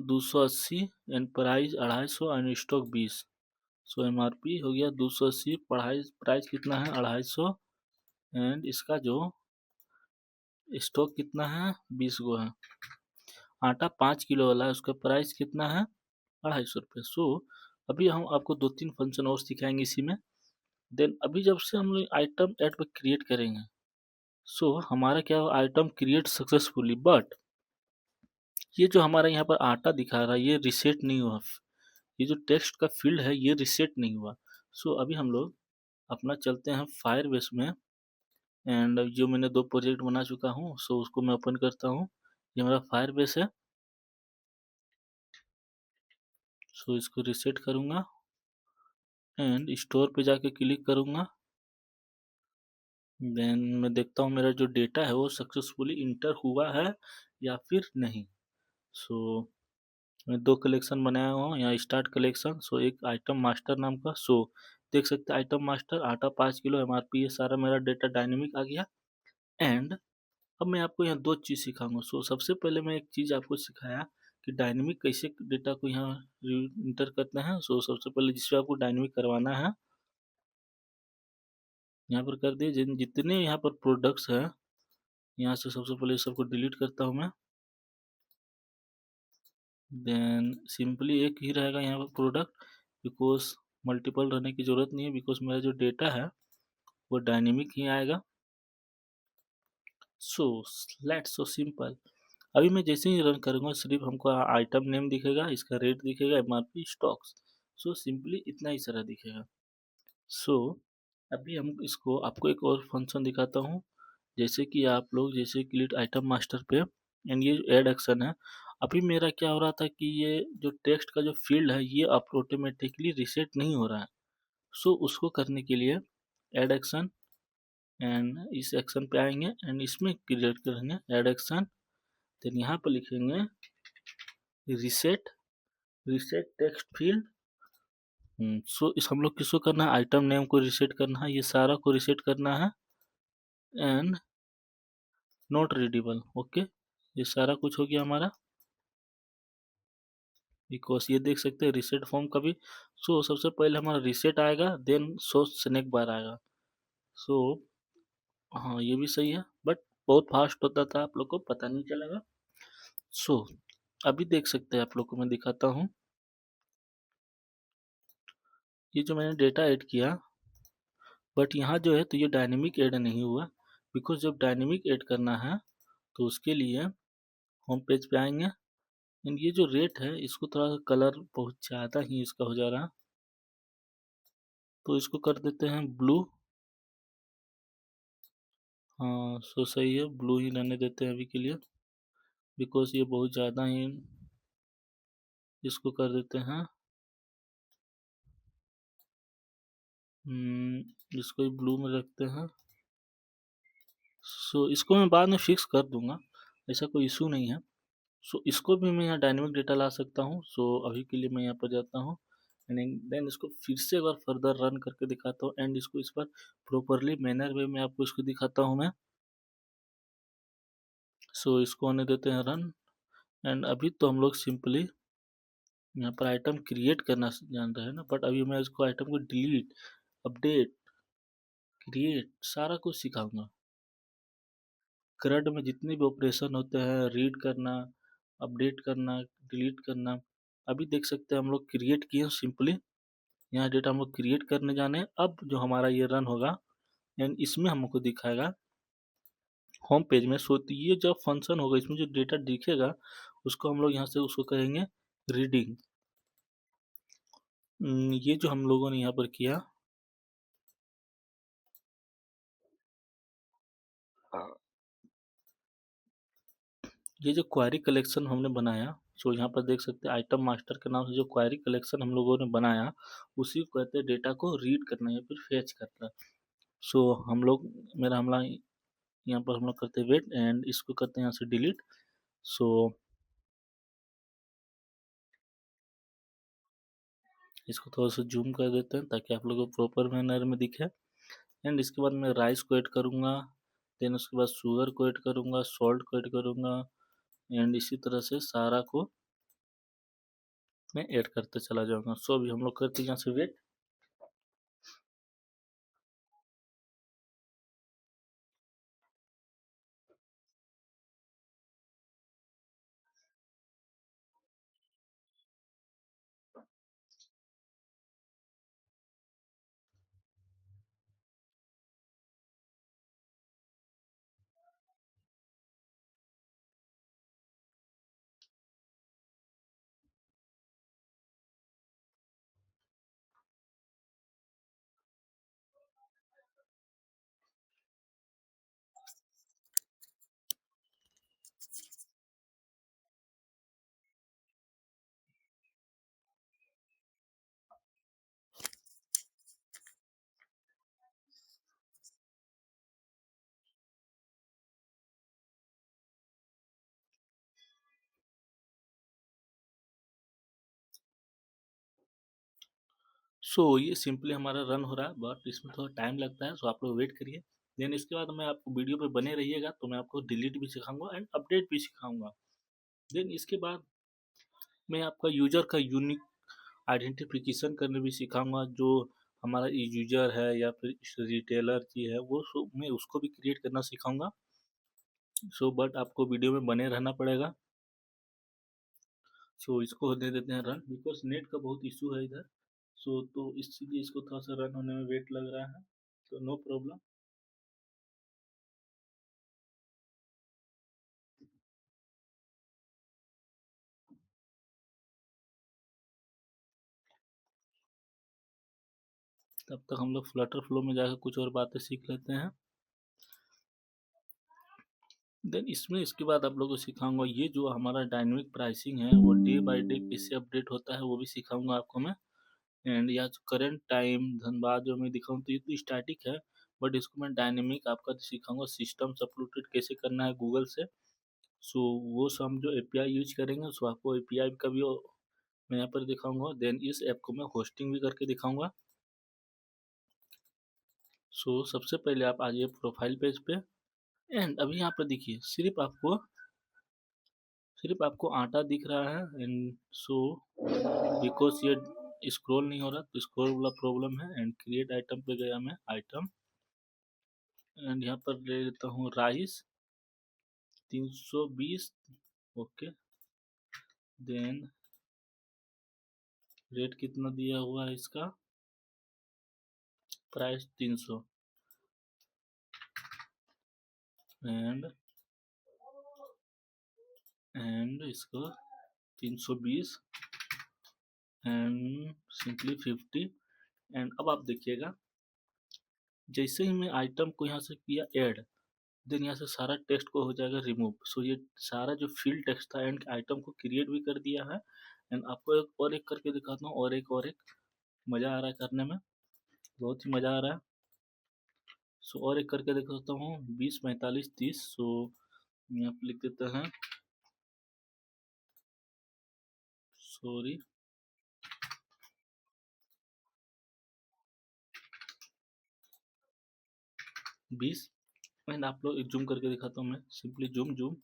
280 and price 250 and stock 20। So MRP हो गया 280, प्राइस कितना है? 250 एंड इसका जो स्टॉक कितना है, 20 गो है। आटा 5 किलो वाला है, उसका प्राइस कितना है, 250 रुपये। सो अभी हम आपको 2-3 फंक्शन और सिखाएंगे इसी में। देन अभी जब से हम लोग आइटम ऐड पर क्रिएट करेंगे, सो हमारा क्या आइटम क्रिएट सक्सेसफुली, बट ये जो हमारा यहाँ पर आटा दिखा रहा है ये रिसेट नहीं हुआ। ये जो टेक्स्ट का फील्ड है ये रिसेट नहीं हुआ। सो अभी हम लोग अपना चलते हैं फायरबेस में, एंड जो मैंने 2 प्रोजेक्ट बना चुका हूँ, सो उसको मैं ओपन करता हूँ। ये मेरा फायरबेस है। सो इसको रिसेट करूँगा एंड स्टोर पे जाके क्लिक करूँगा। देन मैं देखता हूँ मेरा जो डेटा है वो सक्सेसफुली इंटर हुआ है या फिर नहीं। सो मैं 2 कलेक्शन बनाया हूँ, यहाँ स्टार्ट कलेक्शन, सो एक आइटम मास्टर नाम का। सो देख सकते हैं आइटम मास्टर, आटा 5 किलो, एमआरपी, ये सारा मेरा डेटा डायनेमिक आ गया। एंड अब मैं आपको यहाँ 2 चीज़ सिखाऊंगा। सो सबसे पहले मैं एक चीज़ आपको सिखाया कि डायनेमिक कैसे डेटा को यहाँ इंटर करते हैं। सो सबसे पहले जिससे आपको डायनेमिक करवाना है, यहाँ पर कर दिए। जितने यहाँ पर प्रोडक्ट्स हैं, यहाँ से सबसे पहले सबको डिलीट करता हूँ मैं। देन सिंपली एक ही रहेगा यहाँ पर प्रोडक्ट, बिकॉज मल्टीपल रहने की ज़रूरत नहीं है, बिकॉज मेरा जो डेटा है वो डायनेमिक ही आएगा। So let's so simple. अभी मैं जैसे ही रन करूँगा सिर्फ हमको आइटम नेम दिखेगा, इसका रेट दिखेगा, एमआरपी, स्टॉक्स। सो सिंपली इतना ही सारा दिखेगा। सो अभी हम इसको आपको एक और फंक्शन दिखाता हूँ। जैसे कि आप लोग जैसे क्लिक आइटम मास्टर पे, एंड ये ऐड एक्शन है। अभी मेरा क्या हो रहा था कि ये जो टेक्स्ट का जो फील्ड है ये ऑटोमेटिकली रिसेट नहीं हो रहा है। सो उसको करने के लिए ऐड एक्शन, एंड इस एक्शन पे आएंगे एंड इसमें क्रिएट करेंगे ऐड एक्शन। देन यहाँ पे लिखेंगे रिसेट, रिसेट टेक्स्ट फील्ड। सो इस हम लोग किसको करना है, आइटम नेम को रिसेट करना है, ये सारा को रिसेट करना है। एंड नॉट रीडेबल, ओके, ये सारा कुछ हो गया हमारा, बिकॉज ये देख सकते हैं रिसेट फॉर्म का भी। सो सबसे पहले हमारा रिसेट आएगा, देन सो स्नैक बार आएगा। सो हाँ ये भी सही है, बट बहुत फास्ट होता था, आप लोग को पता नहीं चलेगा। सो अभी देख सकते हैं, आप लोग को मैं दिखाता हूँ। ये जो मैंने डेटा ऐड किया, बट यहाँ जो है तो ये डायनेमिक ऐड नहीं हुआ, बिकॉज जब डायनेमिक ऐड करना है तो उसके लिए होम पेज पे आएंगे। एंड ये जो रेट है इसको थोड़ा सा कलर बहुत ज़्यादा ही इसका हो जा रहा है, तो इसको कर देते हैं ब्लू। हाँ सो सही है, ब्लू ही रहने देते हैं अभी के लिए, बिकॉज ये बहुत ज़्यादा ही, इसको कर देते हैं इसको ही ब्लू में रखते हैं। सो इसको मैं बाद में फिक्स कर दूंगा, ऐसा कोई इशू नहीं है। सो इसको भी मैं यहाँ डायनेमिक डेटा ला सकता हूँ। सो अभी के लिए मैं यहाँ पर जाता हूँ, एंड देन इसको फिर से एक बार फर्दर रन करके दिखाता हूँ, एंड इसको इस बार प्रॉपरली मैनर वे में आपको इसको दिखाता हूँ मैं। सो इसको होने देते हैं रन। एंड अभी तो हम लोग सिंपली यहाँ पर आइटम क्रिएट करना जान रहे हैं ना, बट अभी मैं इसको आइटम को डिलीट, अपडेट, क्रिएट सारा कुछ सिखाऊंगा। CRUD में जितने भी ऑपरेशन होते हैं, रीड करना, अपडेट करना, डिलीट करना, अभी देख सकते हैं हम लोग क्रिएट किए सिंपली। यहाँ डेटा हम लोग क्रिएट करने जाने हैं। अब जो हमारा ये रन होगा एंड इसमें हमको दिखाएगा होम पेज में। सो तो ये जब फंक्शन होगा इसमें जो डेटा दिखेगा उसको हम लोग यहाँ से उसको कहेंगे रीडिंग। ये जो हम लोगों ने यहाँ पर किया, ये जो क्वेरी कलेक्शन हमने बनाया, सो यहाँ पर देख सकते हैं आइटम मास्टर के नाम से जो क्वेरी कलेक्शन हम लोगों ने बनाया, उसी को कहते हैं डेटा को रीड करना या फिर फेच करना। सो हम लोग, मेरा हमला यहाँ पर हम लोग करते हैं वेट, एंड इसको करते हैं यहाँ से डिलीट। सो इसको थोड़ा सा जूम कर देते हैं ताकि आप लोगों को प्रॉपर मैनर में दिखे। एंड इसके बाद मैं राइस को ऐड करूँगा, देन उसके बाद शुगर को ऐड करूँगा, सॉल्ट को ऐड करूँगा, एंड इसी तरह से सारा को मैं ऐड करते चला जाऊँगा। सो अभी हम लोग करते हैं यहाँ से वेट। सो ये सिंपली हमारा रन हो रहा है, बट इसमें थोड़ा टाइम लगता है, सो आप लोग वेट करिए। देन इसके बाद मैं आपको वीडियो पे बने रहिएगा, तो मैं आपको डिलीट भी सिखाऊंगा एंड अपडेट भी सिखाऊंगा। देन इसके बाद मैं आपका यूजर का यूनिक आइडेंटिफिकेशन करने भी सिखाऊंगा, जो हमारा यूजर है या फिर रिटेलर की है वो मैं उसको भी क्रिएट करना सिखाऊंगा। सो बट आपको वीडियो में बने रहना पड़ेगा। सो इसको दे देते हैं रन, बिकॉज नेट का बहुत इशू है इधर। सो तो इसलिए इसको थोड़ा सा रन होने में वेट लग रहा है, तो नो प्रॉब्लम। तब तक हम लोग फ्लटर फ्लो में जाकर कुछ और बातें सीख लेते हैं। देन इसमें इसके बाद आप लोगों को सिखाऊंगा ये जो हमारा डायनेमिक प्राइसिंग है वो डे बाय डे कैसे अपडेट होता है, वो भी सिखाऊंगा आपको मैं। एंड या करंट टाइम धनबाद जो मैं दिखाऊँ तो ये तो स्टैटिक है, बट इसको मैं डायनेमिक आपका सिखाऊंगा। सिस्टम अपलोडेड कैसे करना है गूगल से, सो वो सब हम जो एपीआई यूज करेंगे सो आपको एपीआई का भी मैं यहाँ पर दिखाऊंगा। देन इस ऐप को मैं होस्टिंग भी करके दिखाऊंगा। सो सबसे पहले आप आ जाइए प्रोफाइल पेज पे, एंड अभी यहाँ पर देखिए सिर्फ आपको आटा दिख रहा है। एंड सो बिकॉज ये स्क्रॉल नहीं हो रहा, तो स्क्रॉल वाला प्रॉब्लम है। एंड क्रिएट आइटम पे गया मैं, आइटम, एंड यहाँ पर ले लेता हूँ राइस 320। ओके, देन रेट कितना दिया हुआ है इसका, प्राइस 300, एंड इसको 320 एंड सिंपली 50। एंड अब आप देखिएगा जैसे ही मैं आइटम को यहाँ से किया ऐड, देन यहाँ से सारा टेक्स्ट को हो जाएगा रिमूव। सो ये सारा जो फील्ड टेक्स्ट था एंड आइटम को क्रिएट भी कर दिया है। एंड आपको एक और एक करके दिखाता हूँ, और एक मज़ा आ रहा है करने में, बहुत ही मज़ा आ रहा है। सो और एक करके दिखाता हूँ, 20 45 30। सो यहाँ पे लिख देते हैं, सॉरी 20। एंड आप लोग एक जूम करके दिखाता हूँ मैं, सिंपली जूम जूम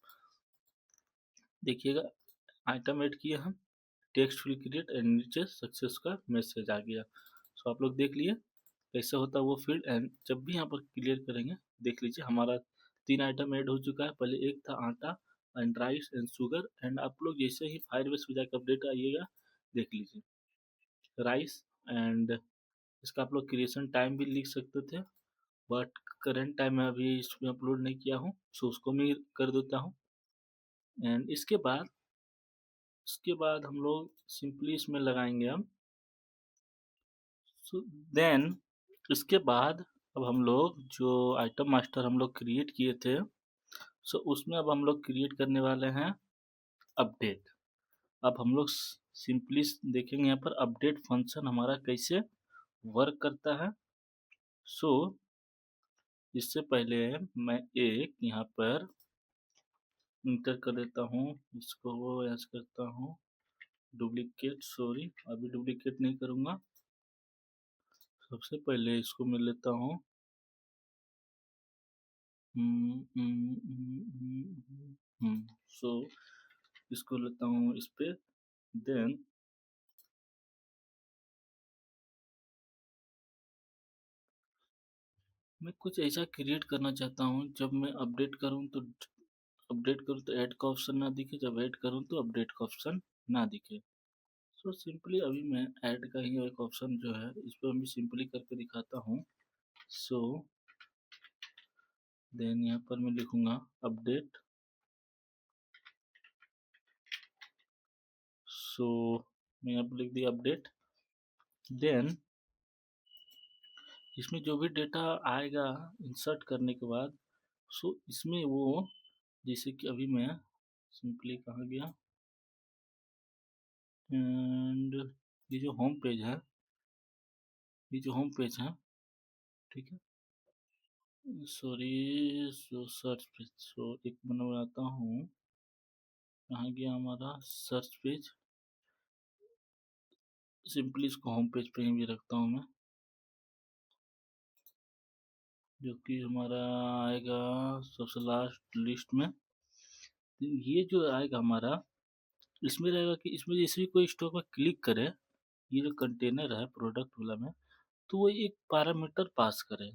देखिएगा। आइटम ऐड किए हम, टेक्स्ट विल क्रिएट एंड नीचे सक्सेस का मैसेज आ गया। सो आप लोग देख लिए कैसे होता है वो फील्ड। एंड जब भी यहाँ पर क्लियर करेंगे देख लीजिए हमारा 3 आइटम ऐड हो चुका है। पहले एक था आटा and rice and sugar. And आप लोग जैसे ही फायरबेस पे जाकर अपडेट आइएगा देख लीजिए राइस, एंड इसका आप लोग क्रिएशन टाइम भी लिख सकते थे, बट करंट टाइम मैं अभी इसमें अपलोड नहीं किया हूँ, सो उसको मैं कर देता हूँ। एंड इसके बाद हम लोग सिंपली इसमें लगाएंगे हम। सो देन इसके बाद अब हम लोग जो आइटम मास्टर हम लोग क्रिएट किए थे, सो उसमें अब हम लोग क्रिएट करने वाले हैं अपडेट। अब हम लोग सिंपली देखेंगे यहाँ पर अपडेट फंक्शन हमारा कैसे वर्क करता है। सो इससे पहले मैं एक यहाँ पर इंटर कर देता हूँ, इसको वो ऐसे करता हूँ डुप्लीकेट, सॉरी अभी डुप्लीकेट नहीं करूँगा। सबसे पहले इसको मैं लेता हूँ, सो इसको लेता हूँ इस पे। देन मैं कुछ ऐसा क्रिएट करना चाहता हूँ, जब मैं अपडेट करूँ तो ऐड का ऑप्शन ना दिखे, जब ऐड करूँ तो अपडेट का ऑप्शन ना दिखे। सो सिंपली अभी मैं ऐड का ही एक ऑप्शन जो है इस पर मैं सिंपली करके दिखाता हूँ। सो देन यहाँ पर मैं लिखूँगा अपडेट। सो मैं यहाँ पर लिख दिया अपडेट। देन इसमें जो भी डेटा आएगा इंसर्ट करने के बाद, सो इसमें वो जैसे कि अभी मैं सिंपली कहाँ गया, एंड ये जो होम पेज है, ये जो होम पेज है, ठीक है, सॉरी, सो सर्च पेज, सो एक बनाता हूँ, कहाँ गया हमारा सर्च पेज। सिंपली इसको होम पेज पे ही भी रखता हूँ मैं, जो कि हमारा आएगा सबसे लास्ट लिस्ट में। ये जो आएगा हमारा, इसमें रहेगा कि इसमें जैसे ही कोई स्टॉक में क्लिक करे, ये जो कंटेनर है प्रोडक्ट वाला में, तो वो एक पैरामीटर पास करे,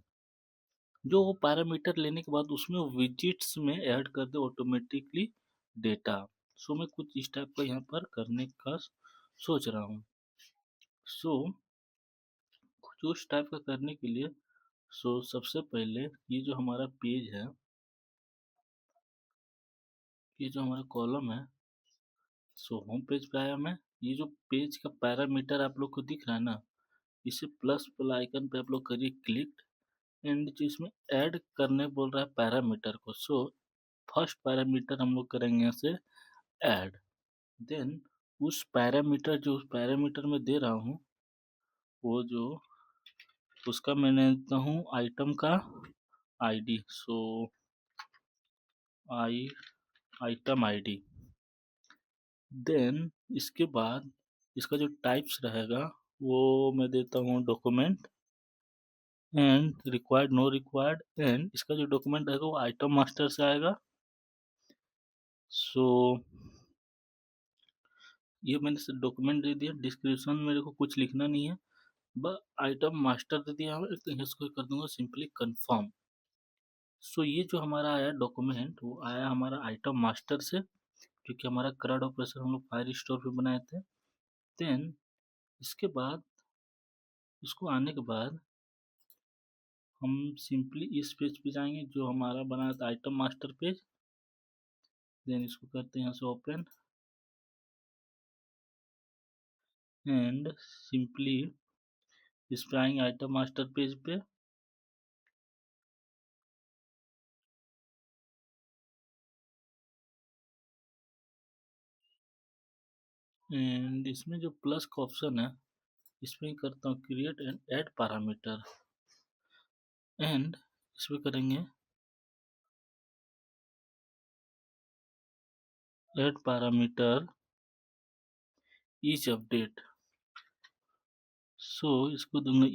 जो वो पैरामीटर लेने के बाद उसमें विजिट्स में ऐड कर दे ऑटोमेटिकली डेटा। सो मैं कुछ इस टाइप का यहाँ पर करने का सोच रहा हूँ। सो कुछ उस टाइप का करने के लिए, सो सबसे पहले ये जो हमारा पेज है, ये जो हमारा कॉलम है, सो होम पेज पे आया मैं। ये जो पेज का पैरामीटर आप लोग को दिख रहा है ना, इसे प्लस वाला आइकन पे आप लोग करिए क्लिक, एंड जो इसमें ऐड करने बोल रहा है पैरामीटर को, सो फर्स्ट पैरामीटर हम लोग करेंगे यहाँ से ऐड। देन उस पैरामीटर, जो उस पैरामीटर में दे रहा हूँ, वो जो उसका मैंने देता हूँ आइटम का आईडी, सो आई आइटम आईडी। देन इसके बाद इसका जो टाइप्स रहेगा वो मैं देता हूँ document and required, no required, and इसका जो डॉक्यूमेंट रहेगा वो आइटम मास्टर से आएगा। सो ये मैंने डॉक्यूमेंट दे दिया, डिस्क्रिप्शन में मेरे को कुछ लिखना नहीं है, बस आइटम मास्टर दे दिया है, तो इसको कर दूंगा सिंपली कंफर्म। सो ये जो हमारा आया डॉक्यूमेंट, वो आया हमारा आइटम मास्टर से, क्योंकि हमारा करंट ऑपरेशन हम लोग फायर स्टोर पे बनाए थे। देन इसके बाद, इसको आने के बाद हम सिंपली इस पेज पे जाएंगे जो हमारा बनाया था आइटम मास्टर पेज। देन इसको करते हैं यहाँ से ओपन, एंड सिंपली इस पे आएंगे आइटम मास्टर पेज पे, एंड इसमें जो प्लस का ऑप्शन है, इसमें करता हूँ create and add parameter, and इसमें करेंगे ऐड पैरामीटर ईच अपडेट। सो इसको दूंगा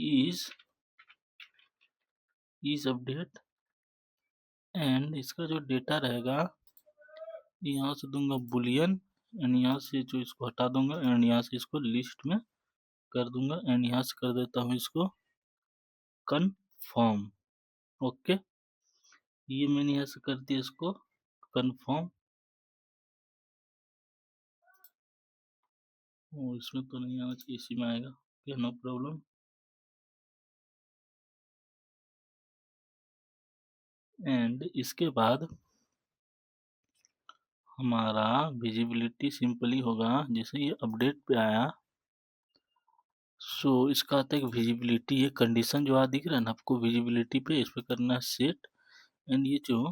ईच अपडेट, एंड इसका जो डेटा रहेगा यहाँ से दूंगा बुलियन, एंड यहाँ से जो इसको हटा दूंगा, एंड यहाँ से इसको लिस्ट में कर दूंगा, एंड यहाँ से कर देता हूँ इसको कन्फर्म। ओके, ये मैंने यहाँ से कर दिया इसको कन्फर्म। इसमें तो नहीं आना चाहिए, इसी में आएगा, ओके नो प्रॉब्लम। एंड इसके बाद हमारा विजिबिलिटी सिंपली होगा, जैसे ये अपडेट पे आया, सो इसका आता है विजिबिलिटी, ये कंडीशन जो दिख रहा है ना आपको विजिबिलिटी पे, इस पे करना है सेट, एंड ये जो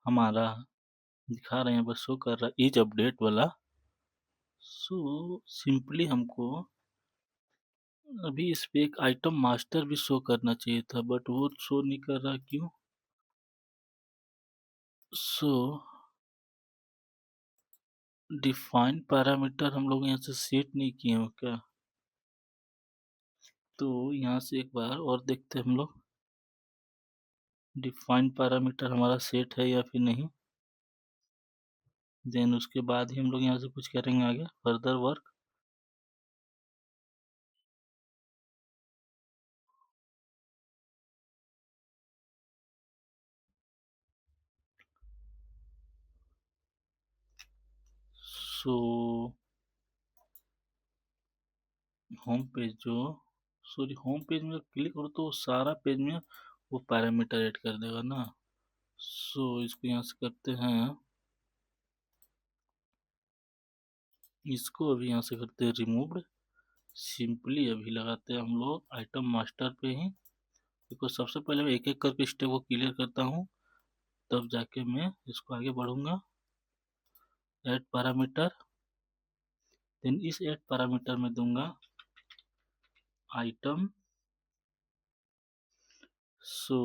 हमारा दिखा रहे हैं बस शो कर रहा है ईच अपडेट वाला। सो सिंपली हमको अभी इस पे एक आइटम मास्टर भी शो करना चाहिए था, बट वो शो नहीं कर रहा, क्यों? सो डिफाइन पैरामीटर हम लोग यहाँ से सेट नहीं किए हो क्या? तो यहाँ से एक बार और देखते हैं हम लोग, डिफाइन पैरामीटर हमारा सेट है या फिर नहीं। देन उसके बाद ही हम लोग यहाँ से कुछ करेंगे आगे further work. So home page जो, सॉरी होम पेज में क्लिक करो तो सारा पेज में वो पैरामीटर ऐड कर देगा ना। सो इसको यहाँ से करते हैं, इसको अभी यहाँ से करते हैं रिमूव्ड। सिंपली अभी लगाते हैं हम लोग आइटम मास्टर पे ही, देखो सबसे पहले मैं एक एक करके स्टेप को क्लियर करता हूँ, तब जाके मैं इसको आगे बढ़ूंगा। ऐड पैरामीटर, देन इस ऐड पैरामीटर में दूंगा आइटम। सो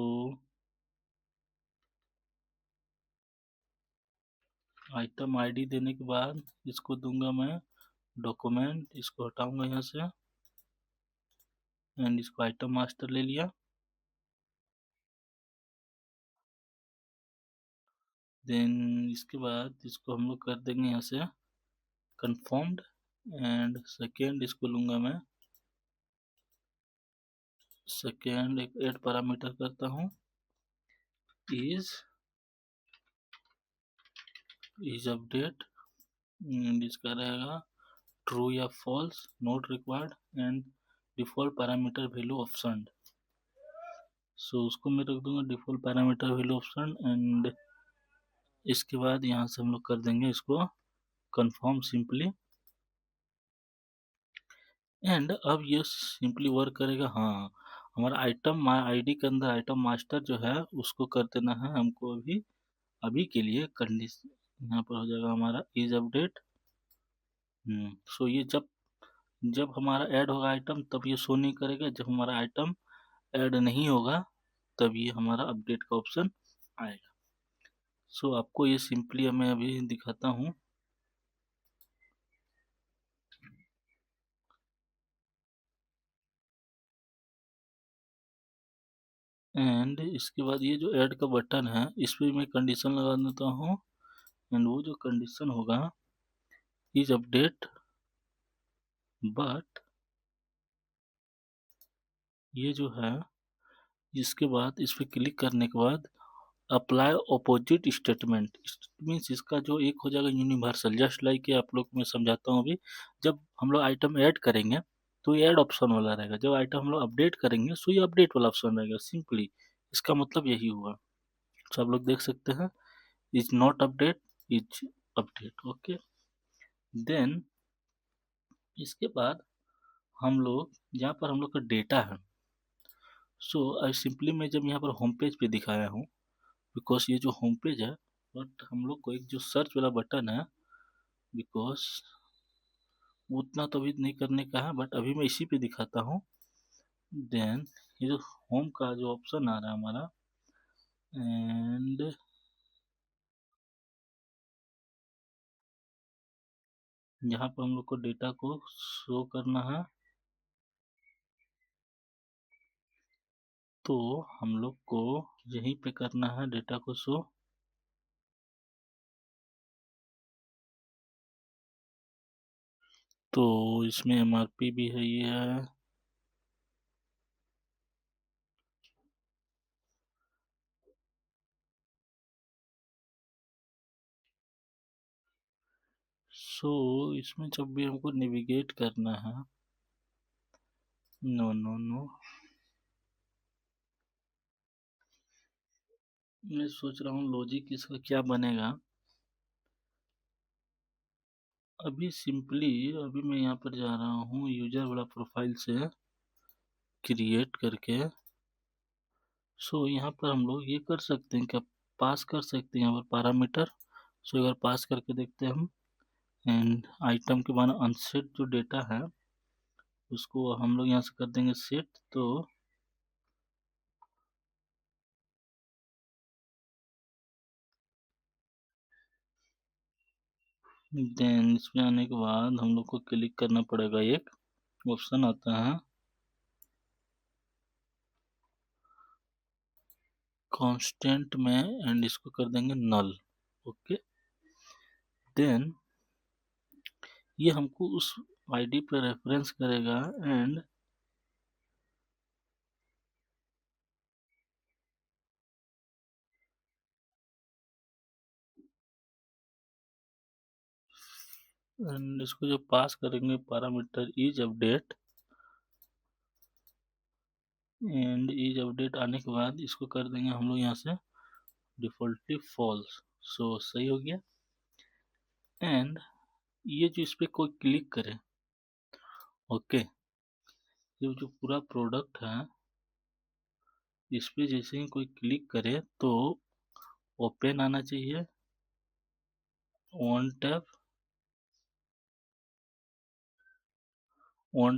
आइटम आईडी देने के बाद इसको दूंगा मैं डॉक्यूमेंट, इसको हटाऊंगा यहाँ से एंड इसको आइटम मास्टर ले लिया। देन इसके बाद इसको हम लोग कर देंगे यहाँ से कंफर्म्ड एंड सेकेंड इसको लूंगा मैं, सेकेंड एक ऐड पैरामीटर करता हूँ, इज अपडेट एंड इसका रहेगा ट्रू या false, not required and default parameter value option. So उसको मैं रख दूंगा default parameter value option and इसके बाद यहाँ से हम लोग कर देंगे इसको कंफर्म सिंपली एंड अब ये सिंपली वर्क करेगा। हाँ, हमारा आइटम आईडी के अंदर आइटम मास्टर जो है उसको कर देना है हमको अभी के लिए कंडीशन यहाँ पर हो जाएगा हमारा इज अपडेट। सो ये जब जब हमारा ऐड होगा आइटम तब ये शो नहीं करेगा, जब हमारा आइटम ऐड नहीं होगा तब ये हमारा अपडेट का ऑप्शन आएगा। सो आपको ये सिंपली मैं अभी दिखाता हूँ। एंड इसके बाद ये जो ऐड का बटन है इस पर मैं कंडीशन लगा देता हूँ एंड वो जो कंडीशन होगा इज अपडेट बट ये जो है इसके बाद इस पर क्लिक करने के बाद अप्लाई अपोजिट स्टेटमेंट मीन्स इसका जो एक हो जाएगा यूनिवर्सल, जस्ट लाइक कि आप लोग मैं समझाता हूँ अभी। जब हम लोग आइटम ऐड करेंगे तो ये ऐड ऑप्शन वाला रहेगा, जब आइटम हम लोग अपडेट करेंगे तो ये अपडेट वाला ऑप्शन रहेगा। सिंपली इसका मतलब यही हुआ। तो आप लोग देख सकते हैं is not update, is update. Okay, then इसके बाद हम लोग यहाँ पर हम लोग का डेटा है। सो आई सिंपली मैं जब यहाँ पर होम पेज पे दिखाया हूँ बिकॉज ये जो होम पेज है, बट हम लोग को एक जो सर्च वाला बटन है बिकॉज उतना तो अभी नहीं करने का है बट अभी मैं इसी पे दिखाता हूँ। देन ये जो होम का जो ऑप्शन आ रहा है हमारा एंड यहाँ पर हम लोग को डेटा को शो करना है, तो हम लोग को यहीं पे करना है डेटा को शो। तो इसमें एमआरपी भी है, ये है सो इसमें जब भी हमको नेविगेट करना है, नो नो नो, मैं सोच रहा हूँ लॉजिक इसका क्या बनेगा। अभी सिंपली अभी मैं यहाँ पर जा रहा हूँ यूजर वाला प्रोफाइल से क्रिएट करके। सो यहाँ पर हम लोग ये कर सकते हैं क्या, पास कर सकते हैं यहाँ पर पैरामीटर। सो अगर पास करके देखते हैं हम एंड आइटम के बाद अनसेट जो डेटा है उसको हम लोग यहाँ से कर देंगे सेट। तो देन इसमें आने के बाद हम लोग को क्लिक करना पड़ेगा, एक ऑप्शन आता है कांस्टेंट में एंड इसको कर देंगे नल। ओके, देन ये हमको उस आईडी पे रेफरेंस करेगा एंड इसको जो पास करेंगे parameter is update and is update आने के बाद इसको कर देंगे हम लोग यहाँ से डिफॉल्टली फॉल्स। सो सही हो गया। एंड ये जो इस पे कोई क्लिक करे, ओके, ये जो पूरा प्रोडक्ट है इस पे जैसे ही कोई क्लिक करे तो ओपन आना चाहिए, ऑन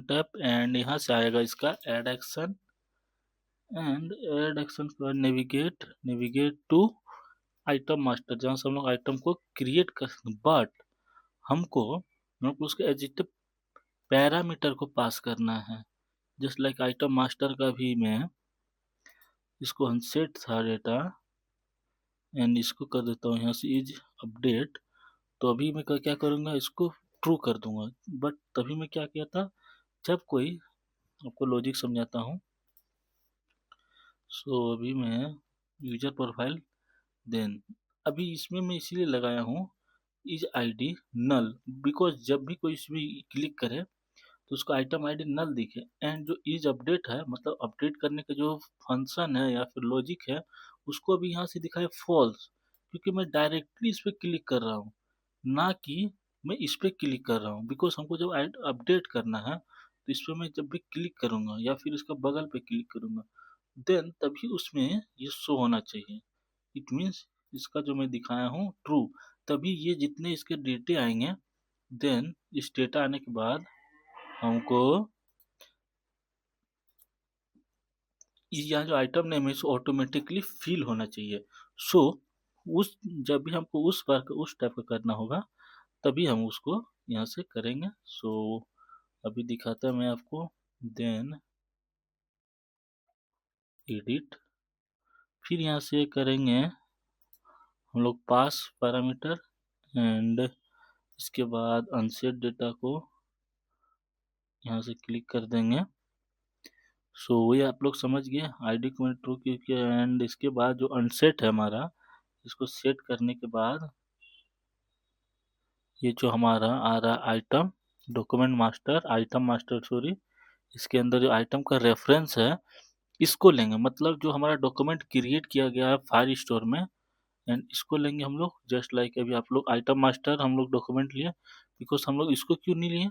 टैप एंड यहाँ से आएगा इसका add action and add action के बाद नेविगेट टू आइटम मास्टर जहाँ से हम लोग आइटम को क्रिएट कर। बट हमको हमको उसके एडिटिव पैरामीटर को पास करना है। जस्ट लाइक आइटम मास्टर का भी मैं इसको अनसेट था डेटा एंड इसको कर देता हूँ यहाँ से इज अपडेट। तो अभी मैं क्या करूँगा, इसको ट्रू कर दूंगा। बट तभी मैं क्या किया था, जब कोई, आपको लॉजिक समझाता हूँ। सो अभी मैं यूजर प्रोफाइल देन, अभी इसमें मैं इसीलिए लगाया हूँ इज आईडी नल, बिकॉज जब भी कोई इसमें क्लिक करे तो उसको आइटम आईडी नल दिखे। एंड जो इज अपडेट है, मतलब अपडेट करने का जो फंक्शन है या फिर लॉजिक है, उसको भी यहाँ से दिखाए फॉल्स, क्योंकि मैं डायरेक्टली इस पर क्लिक कर रहा हूँ, ना कि मैं इस पर क्लिक कर रहा हूँ। बिकॉज हमको जब अपडेट करना है तो इस पर मैं जब भी क्लिक करूँगा या फिर इसका बगल पे क्लिक करूँगा, देन तभी उसमें ये शो होना चाहिए। इट मीन्स इसका जो मैं दिखाया हूँ ट्रू, तभी ये जितने इसके डेटे आएंगे, देन इस डेटा आने के बाद हमको यहाँ जो आइटम नेम है इसको ऑटोमेटिकली फिल होना चाहिए। सो उस, जब भी हमको उस पर उस टाइप का करना होगा तभी हम उसको यहाँ से करेंगे। सो अभी दिखाता है मैं आपको। देन एडिट, फिर यहाँ से करेंगे हम लोग पास पैरामीटर एंड इसके बाद अनसेट डेटा को यहाँ से क्लिक कर देंगे। सो ये आप लोग समझ गए, आईडी को ट्रू क्योंकि, एंड इसके बाद जो अनसेट है हमारा, इसको सेट करने के बाद ये जो हमारा आ रहा item document master, item master sorry, इसके अंदर जो आइटम का रेफरेंस है इसको लेंगे, मतलब जो हमारा डॉक्यूमेंट क्रिएट किया गया है फाइल स्टोर में, एंड इसको लेंगे हम लोग। जस्ट लाइक अभी आप लोग आइटम मास्टर हम लोग डॉक्यूमेंट लिए, बिकॉज हम लोग इसको क्यों नहीं लिए,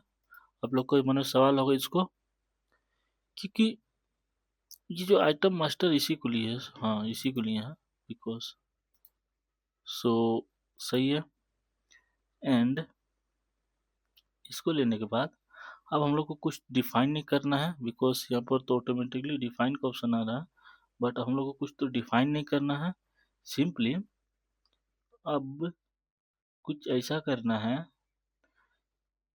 आप लोग को मन सवाल होगा इसको, क्योंकि ये जो आइटम मास्टर इसी को लिए है, हाँ इसी को लिए है, बिकॉज सो सही है। एंड इसको लेने के बाद अब हम लोग को कुछ डिफाइन नहीं करना है, बिकॉज यहाँ पर तो ऑटोमेटिकली डिफाइन का ऑप्शन आ रहा है, बट हम लोग को कुछ तो डिफाइन नहीं करना है। सिंपली अब कुछ ऐसा करना है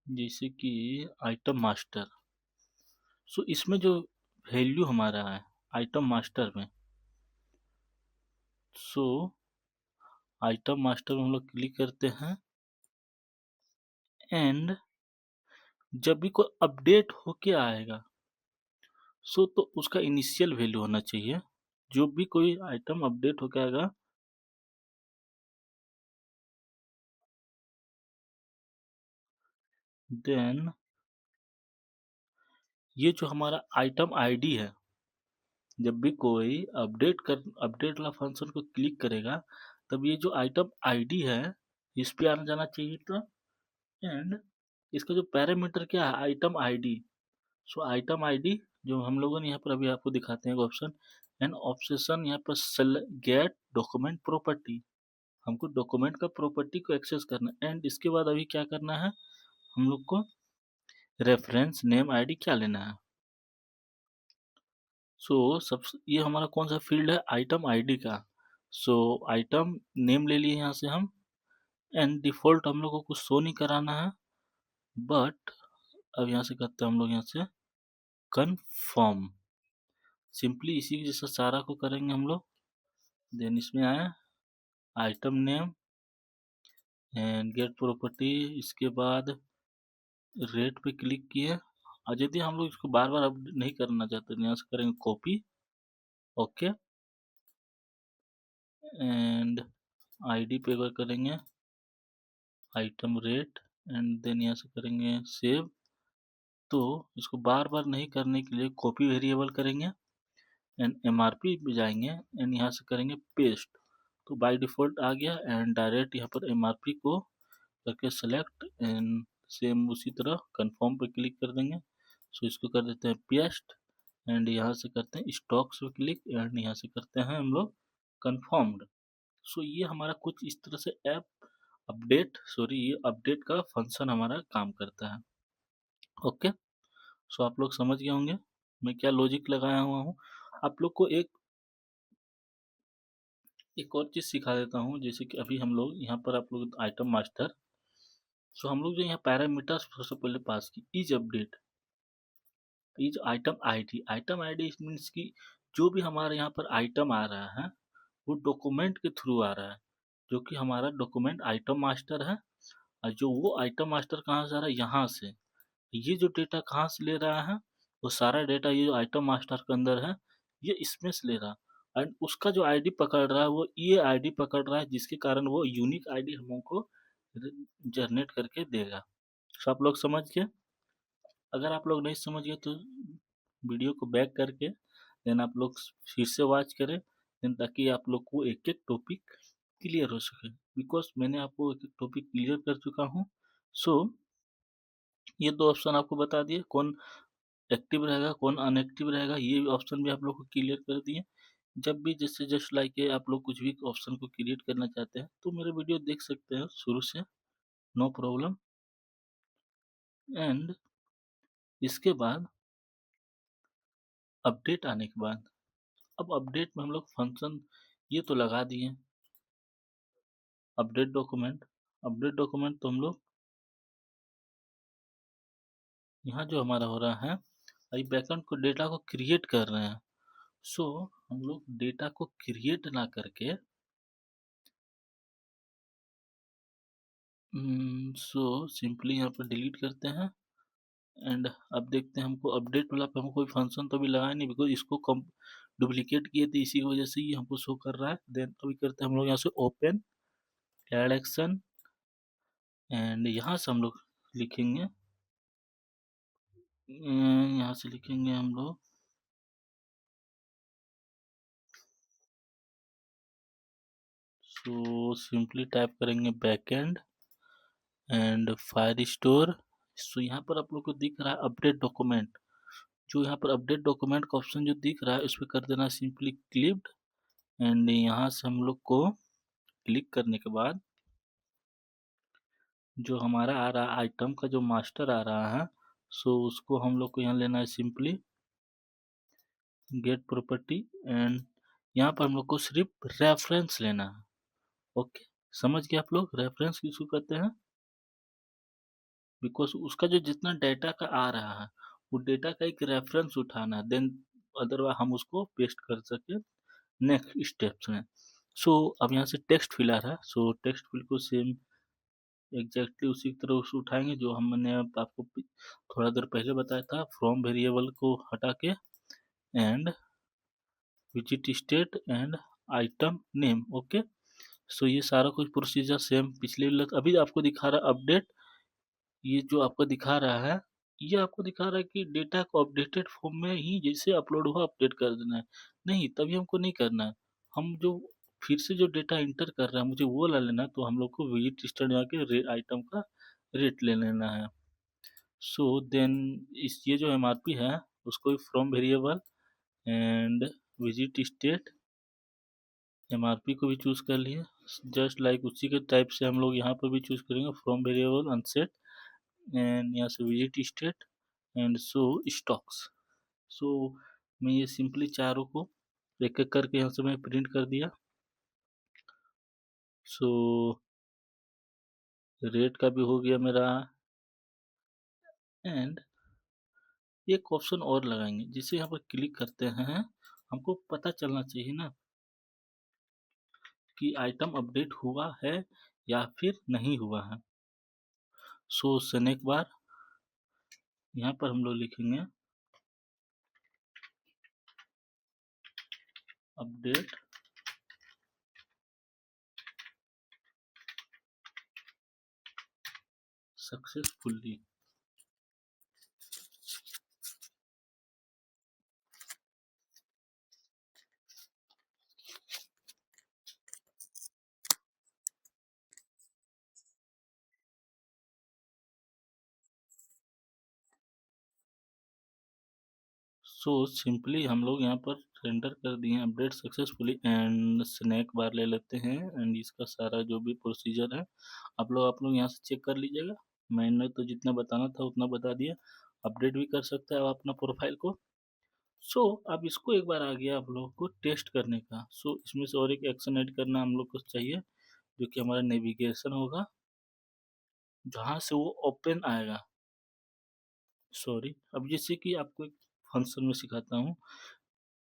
जैसे कि आइटम मास्टर। सो इसमें जो वैल्यू हमारा है आइटम मास्टर में, सो आइटम मास्टर में हम लोग क्लिक करते हैं एंड जब भी कोई अपडेट होके आएगा, सो तो उसका इनिशियल वैल्यू होना चाहिए। जो भी कोई आइटम अपडेट होके आएगा, देन ये जो हमारा आइटम आईडी है, जब भी कोई अपडेट वाला फंक्शन को क्लिक करेगा, तब ये जो आइटम आईडी है इस पे आना जाना चाहिए था। एंड इसका जो पैरामीटर क्या है, आइटम आईडी। सो आइटम आईडी जो हम लोगों ने यहाँ पर अभी आपको दिखाते हैं ऑप्शन, एंड ऑप्शन यहाँ पर गेट डॉक्यूमेंट प्रॉपर्टी, हमको डॉक्यूमेंट का प्रॉपर्टी को एक्सेस करना है। एंड इसके बाद अभी क्या करना है, हम लोग को रेफरेंस नेम आईडी क्या लेना है। सो सब, ये हमारा कौन सा फील्ड है, आइटम आईडी का। सो आइटम नेम ले लिए यहाँ से हम, एंड डिफॉल्ट हम लोग को कुछ शो नहीं कराना है, बट अब यहाँ से करते हैं हम लोग यहाँ से कन्फर्म। सिंपली इसी के जैसा सारा को करेंगे हम लोग। देन इसमें आया item name and get property, इसके बाद रेट पे क्लिक किए। और यदि हम लोग इसको बार बार अपडेट नहीं करना चाहते तो यहाँ से करेंगे कॉपी, ओके, एंड आईडी पे अगर करेंगे आइटम रेट एंड देन यहाँ से करेंगे सेव। तो इसको बार बार नहीं करने के लिए कॉपी वेरिएबल करेंगे एंड एमआरपी पे जाएंगे एंड यहाँ से करेंगे पेस्ट। तो बाय डिफॉल्ट आ गया एंड डायरेक्ट यहाँ पर एमआरपी को करके सेलेक्ट एंड सेम उसी तरह कंफर्म पे क्लिक कर देंगे। सो इसको कर देते हैं पेस्ट एंड यहाँ से करते हैं स्टॉक्स पे क्लिक एंड यहाँ से करते हैं हम लोग कंफर्म्ड। सो ये हमारा कुछ इस तरह से ऐप अपडेट, सॉरी ये अपडेट का फंक्शन हमारा काम करता है। ओके, सो आप लोग समझ गए होंगे मैं क्या लॉजिक लगाया हुआ हूँ। आप लोग को एक और चीज़ सिखा देता हूँ, जैसे कि अभी हम लोग यहाँ पर आप लोग आइटम मास्टर सो हम लोग जो यहाँ पैरामीटर्स सबसे पहले पास की is update, is item ID means कि जो भी हमारे यहाँ पर आइटम आ रहा है वो डॉक्यूमेंट के थ्रू आ रहा है, जो कि हमारा डॉक्यूमेंट आइटम मास्टर है। और जो वो आइटम मास्टर कहाँ से आ रहा है, यहाँ से। ये जो डेटा कहाँ से ले रहा है, वो सारा डेटा ये जो आइटम मास्टर के अंदर है ये इसमें से ले रहा है। एंड उसका जो आईडी पकड़ रहा है वो ये आईडी पकड़ रहा है, जिसके कारण वो यूनिक आईडी हम लोग को जनरेट करके देगा। तो आप लोग समझ गए। अगर आप लोग नहीं समझ गए तो वीडियो को बैक करके देन आप लोग फिर से वॉच करें, देन ताकि आप लोग को एक एक टॉपिक क्लियर हो सके, बिकॉज मैंने आपको एक एक टॉपिक क्लियर कर चुका हूँ। सो ये दो ऑप्शन आपको बता दिए, कौन एक्टिव रहेगा कौन अनएक्टिव रहेगा, ये ऑप्शन भी आप लोग को क्लियर कर दिए। जब भी जैसे जस्ट लाइक आप लोग कुछ भी ऑप्शन को क्रिएट करना चाहते हैं तो मेरे वीडियो देख सकते हैं शुरू से, नो प्रॉब्लम। एंड इसके बाद अपडेट आने के बाद, अब अपडेट में हम लोग फंक्शन ये तो लगा दिए, अपडेट डॉक्यूमेंट तो हम लोग यहाँ जो हमारा हो रहा है, अभी बैकएंड को डेटा को क्रिएट कर रहे हैं। सो हम लोग डेटा को क्रिएट ना करके सो सिंपली यहाँ पर डिलीट करते हैं। एंड अब देखते हैं हमको अपडेट वाला पे हमको कोई फंक्शन तो भी लगाया नहीं, बिकॉज इसको कम डुप्लीकेट किए थे इसी वजह से ये हमको शो कर रहा है। देन अभी करते हैं हम लोग यहाँ से ओपन ऐड एक्शन, एंड यहाँ से हम लोग लिखेंगे यहाँ से लिखेंगे हम लोग सो सिंपली टाइप करेंगे बैकएंड एंड फायर स्टोर। सो यहाँ पर आप लोग को दिख रहा है अपडेट डॉक्यूमेंट, जो यहाँ पर अपडेट डॉक्यूमेंट का ऑप्शन जो दिख रहा है उस पर कर देना सिंपली क्लिप्ड। एंड यहाँ से हम लोग को क्लिक करने के बाद जो हमारा आ रहा है आइटम का जो मास्टर आ रहा है, सो उसको हम लोग को यहाँ लेना है सिंपली गेट प्रॉपर्टी। एंड यहाँ पर हम लोग को सिर्फ रेफरेंस लेना है। ओके, समझ गए आप लोग रेफरेंस किसको कहते हैं, बिकॉज उसका जो जितना डेटा का आ रहा है वो डेटा का एक रेफरेंस उठाना है, देन अदरवाइज हम उसको पेस्ट कर सके नेक्स्ट स्टेप्स में। सो अब यहाँ से टेक्स्ट फिल आ रहा है, सो टेक्स्ट फिल को सेम एग्जैक्टली उसी तरह उसे उठाएंगे जो हमने अब आपको थोड़ा देर पहले बताया था, फ्रॉम वेरिएबल को हटा के and visit state and item name. Okay, so ये सारा कुछ प्रोसीजर सेम पिछले अभी आपको दिखा रहा है अपडेट। ये जो आपको दिखा रहा है ये आपको दिखा रहा है कि डेटा को अपडेटेड फॉर्म में ही जैसे अपलोड हुआ अपडेट कर देना है, नहीं तभी हमको नहीं करना है। हम जो फिर से जो डेटा इंटर कर रहे हैं मुझे वो ला लेना है, तो हम लोग को विजिट स्टेट जाके आइटम का रेट ले लेना है। सो देन इस ये जो एमआरपी है उसको from variable and visit state MRP को भी चूज कर लिए, जस्ट लाइक उसी के टाइप से हम लोग यहाँ पर भी चूज करेंगे फ्रॉम वेरिएबल अनसेट एंड यहाँ से visit state and so stocks. So मैं ये सिंपली चारों को एक एक करके यहाँ से मैं प्रिंट कर दिया। सो रेट का भी हो गया मेरा। एंड एक ऑप्शन और लगाएंगे जिसे यहाँ पर क्लिक करते हैं हमको पता चलना चाहिए ना कि आइटम अपडेट हुआ है या फिर नहीं हुआ है। सो सेनेक बार यहाँ पर हम लोग लिखेंगे अपडेट सक्सेसफुली। सो सिंपली हम लोग यहाँ पर रेंडर कर दिए update successfully and snack bar ले लेते हैं एंड इसका सारा जो भी प्रोसीजर है आप लोग यहाँ से चेक कर लीजिएगा। मैंने तो जितना बताना था उतना बता दिया, अपडेट भी कर सकते हैं आप अपना प्रोफाइल को। सो अब इसको एक बार आ गया आप लोग को टेस्ट करने का। सो इसमें से और एक एक्शन ऐड करना हम लोग को चाहिए जो कि हमारा नेविगेशन होगा। जहाँ से वो ओपन आएगा। सॉरी, अब जैसे कि आपको एक फंक्शन में सिखाता हूँ।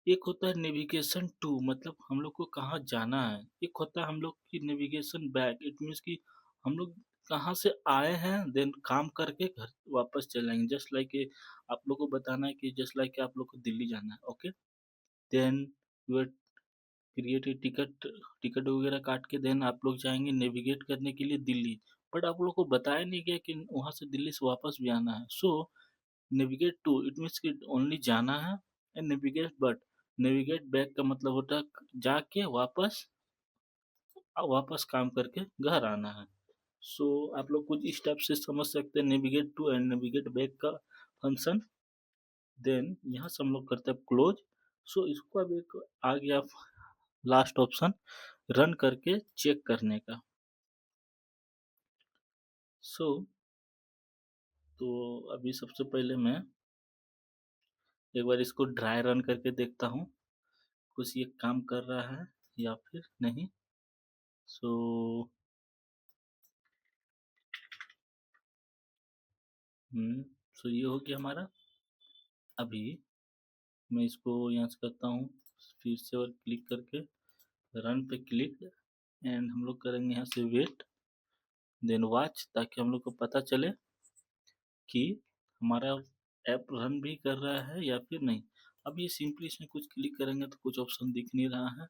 एक होता है नेविगेशन टू, मतलब हम लोग को कहाँ जाना है। एक होता है हम लोग की नेविगेशन बैक, इट मीन्स कि हम लोग कहाँ से आए हैं, देन काम करके घर वापस चलेंगे। जस्ट लाइक आप लोग को बताना है कि जस्ट लाइक आप लोग को दिल्ली जाना है, okay. Then you create a ticket, ticket वगैरह काट के देन आप लोग जाएंगे नेविगेट करने के लिए दिल्ली। बट आप लोग को बताया नहीं गया कि वहाँ से दिल्ली से वापस भी आना है। सो नेविगेट टू इट मीन्स कि ओनली जाना है, and navigate but navigate back का मतलब होता है जाके वापस वापस काम करके घर आना है। सो आप लोग कुछ स्टेप से समझ सकते हैं navigate to and navigate back का फंक्शन। देन यहाँ से हम लोग करते हैं क्लोज। सो इसको अब एक आ गया लास्ट ऑप्शन, रन करके चेक करने का। सो तो अभी सबसे पहले मैं एक बार इसको ड्राई रन करके देखता हूँ कुछ ये काम कर रहा है या फिर नहीं। सो सो ये हो गया हमारा। अभी मैं इसको यहाँ से करता हूँ फिर से और क्लिक करके रन पे क्लिक, एंड हम लोग करेंगे यहाँ से वेट देन वॉच, ताकि हम लोग को पता चले कि हमारा ऐप रन भी कर रहा है या फिर नहीं। अब ये सिंपली इसमें कुछ क्लिक करेंगे तो कुछ ऑप्शन दिख नहीं रहा है,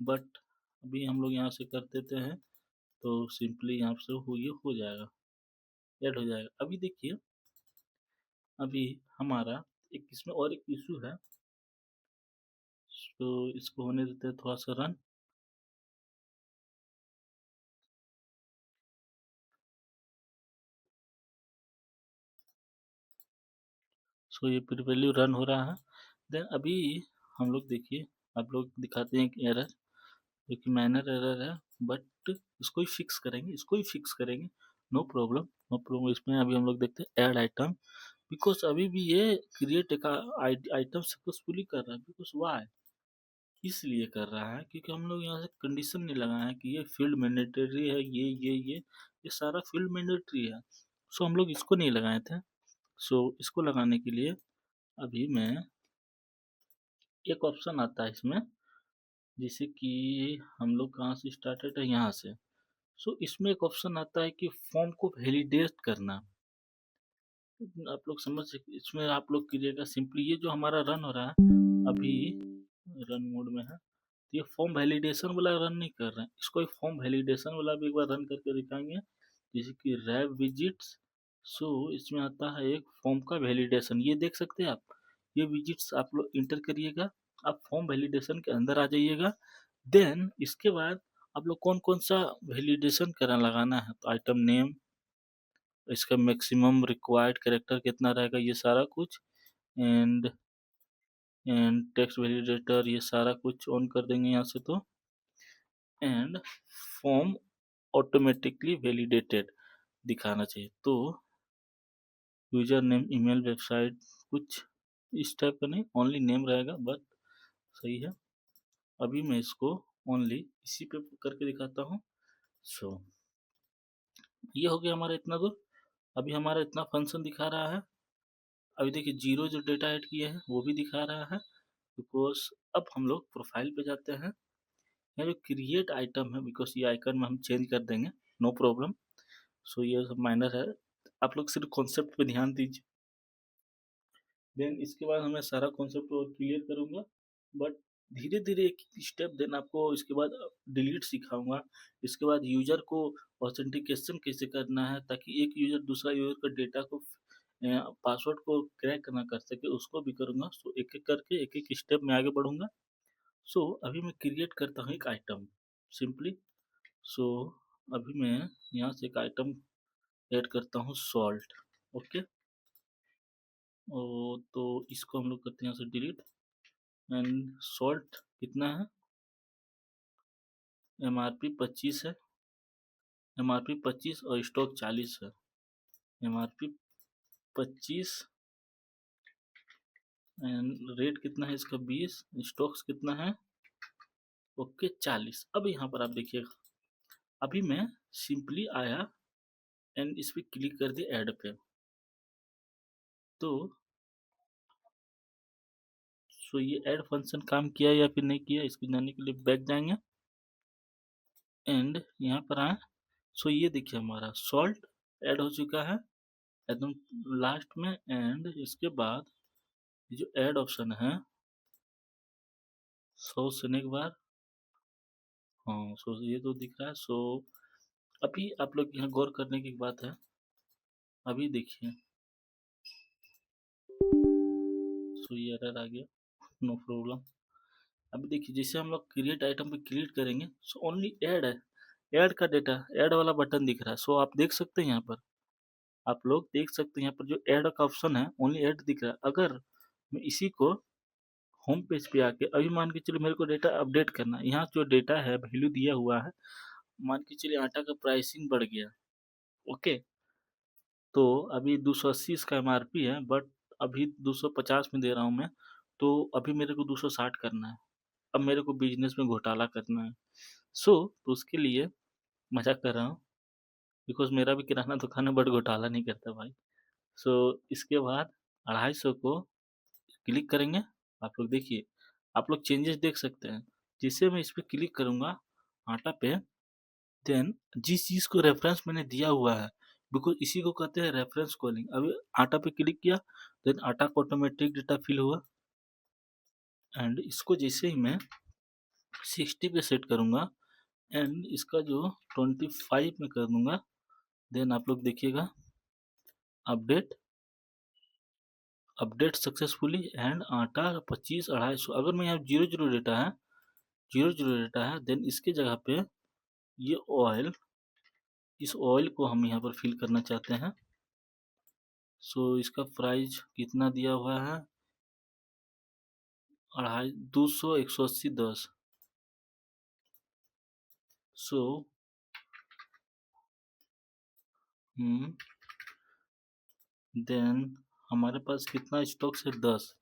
बट अभी हम लोग यहाँ से कर देते हैं तो सिंपली यहाँ से ये हो जाएगा, ऐड हो जाएगा। अभी देखिए, अभी हमारा एक इसमें और एक इशू है। तो इसको होने देते हैं थोड़ा सा रन। सो ये प्रीवैल्यू रन हो रहा है। देन अभी हम लोग देखिए, आप लोग दिखाते हैं एक एरर, जो कि माइनर एरर है, बट इसको ही फिक्स करेंगे, इसको ही फिक्स करेंगे। No problem, no problem. इसमें अभी हम लोग देखते हैं ऐड आइटम, बिकॉज अभी भी ये क्रिएट एक आइटम सक्सेसफुली कर रहा है। बिकॉज वाई, इसलिए कर रहा है क्योंकि हम लोग यहाँ से कंडीशन नहीं लगाए हैं कि ये फील्ड मैंडेटरी है, ये सारा फील्ड मैंडेटरी है। सो हम लोग इसको नहीं लगाए थे। सो इसको लगाने के लिए अभी मैं एक ऑप्शन आता है इसमें, जैसे कि हम लोग कहाँ से स्टार्टेड है, यहाँ से। सो इसमें एक ऑप्शन आता है कि फॉर्म को वैलिडेट करना। आप लोग समझ सकते, इसमें आप लोग कीजिएगा सिंपली, ये जो हमारा रन हो रहा है अभी रन मोड में है, तो ये फॉर्म वैलिडेशन वाला रन नहीं कर रहे हैं, इसको फॉर्म वैलिडेशन वाला भी एक बार रन करके दिखाएंगे, जैसे कि रैव विजिट्स। सो इसमें आता है एक फॉर्म का वैलिडेशन, ये देख सकते हैं आप, ये विजिट्स आप लोग इंटर करिएगा, आप फॉर्म वैलिडेशन के अंदर आ जाइएगा। देन इसके बाद आप लोग कौन कौन सा वैलिडेशन करा लगाना है, तो आइटम नेम, इसका मैक्सिमम रिक्वायर्ड कैरेक्टर कितना रहेगा, ये सारा कुछ, एंड एंड टेक्स्ट वैलिडेटर, ये सारा कुछ ऑन कर देंगे यहाँ से तो। एंड फॉर्म ऑटोमेटिकली वैलिडेटेड दिखाना चाहिए, तो यूजर नेम, ईमेल, वेबसाइट, कुछ इस टाइप का नहीं, ओनली नेम रहेगा, बट सही है। अभी मैं इसको ओनली इसी पे करके दिखाता हूँ। सो ये हो गया हमारा इतना दूर। अभी हमारा इतना फंक्शन दिखा रहा है। अभी देखिए जीरो जो डेटा ऐड किए हैं वो भी दिखा रहा है, बिकॉज अब हम लोग प्रोफाइल पे जाते हैं। यहाँ जो क्रिएट आइटम है, बिकॉज ये आइकन में हम चेंज कर देंगे, नो प्रॉब्लम। सो ये सब माइनर है, आप लोग सिर्फ कॉन्सेप्ट पे ध्यान दीजिए। देन इसके बाद मैं सारा कॉन्सेप्ट और क्लियर करूँगा, बट धीरे धीरे एक स्टेप, देन आपको इसके बाद डिलीट सिखाऊंगा। इसके बाद यूजर को ऑथेंटिकेशन कैसे करना है, ताकि एक यूजर दूसरा यूजर का डेटा को पासवर्ड को क्रैक ना कर सके, उसको भी करूँगा। सो एक एक करके एक एक स्टेप में आगे बढ़ूंगा। सो अभी मैं क्रिएट करता हूँ एक आइटम सिंपली। सो अभी मैं यहाँ से एक आइटम ऐड करता हूँ, सॉल्ट, ओके। तो इसको हम लोग करते हैं यहाँ से डिलीट, एंड सॉल्ट कितना है, एम आर पी 25 है, एम आर पी 25 और स्टॉक 40 है। M R P 25 and rate कितना है इसका 20, स्टॉक्स कितना है, ओके 40। अब यहाँ पर आप देखिएगा, अभी मैं सिंपली आया एंड इस पे क्लिक कर दिया ऐड पे। तो सो ये ऐड फंक्शन काम किया या फिर नहीं किया, इसको जानने के लिए बैक जाएंगे एंड यहाँ पर आए। सो ये देखिए हमारा सॉल्ट ऐड हो चुका है एकदम लास्ट में। एंड इसके बाद ये जो ऐड ऑप्शन है, सो सुनने के बाद, हाँ सो ये तो दिख रहा है। सो अभी आप लोग यहाँ गौर करने की बात है, अभी देखिए सो ये एरर आ गया, नो प्रॉब्लम। अभी देखिए जैसे हम लोग क्रिएट आइटम पे क्लिक करेंगे, सो ओनली ऐड है, ऐड का डेटा, ऐड वाला बटन दिख रहा है। सो आप देख सकते हैं यहाँ पर, आप लोग देख सकते हैं यहाँ पर जो ऐड का ऑप्शन है ओनली ऐड दिख रहा है। अगर मैं इसी को होम पेज पे आके अभी मान के चलो मेरे को डेटा अपडेट करना है, यहाँ जो डेटा है वैल्यू दिया हुआ है, मान के चलिए आटा का प्राइसिंग बढ़ गया, ओके, तो अभी 280 इसका एमआरपी है, बट अभी 250 में दे रहा हूँ मैं, तो अभी मेरे को 260 करना है। अब मेरे को बिजनेस में घोटाला करना है। तो उसके लिए मजाक कर रहा हूँ, बिकॉज मेरा भी किराना दुकान है बट घोटाला नहीं करता भाई। इसके बाद 250 को क्लिक करेंगे। आप लोग देखिए, आप लोग चेंजेस देख सकते हैं। जिससे मैं इस पे क्लिक करूंगा आटा पे, देन जिस चीज को रेफरेंस मैंने दिया हुआ है, बिकॉज इसी को कहते हैं रेफरेंस कॉलिंग। अभी आटा पे क्लिक किया, देन आटा को ऑटोमेटिक डेटा फिल हुआ। एंड इसको जैसे ही मैं 60 पे सेट करूंगा एंड इसका जो 25 में कर दूंगा, देन आप लोग देखिएगा अपडेट, अपडेट सक्सेसफुली एंड आटा 25 250। अगर मैं यहाँ 00 डेटा है, 00 डेटा है, देन इसके जगह पे ये ऑयल, इस ऑयल को हम यहाँ पर फिल करना चाहते हैं। इसका प्राइस कितना दिया हुआ है, 250, 200, 180, 10। सो देन हमारे पास कितना स्टॉक है, 10।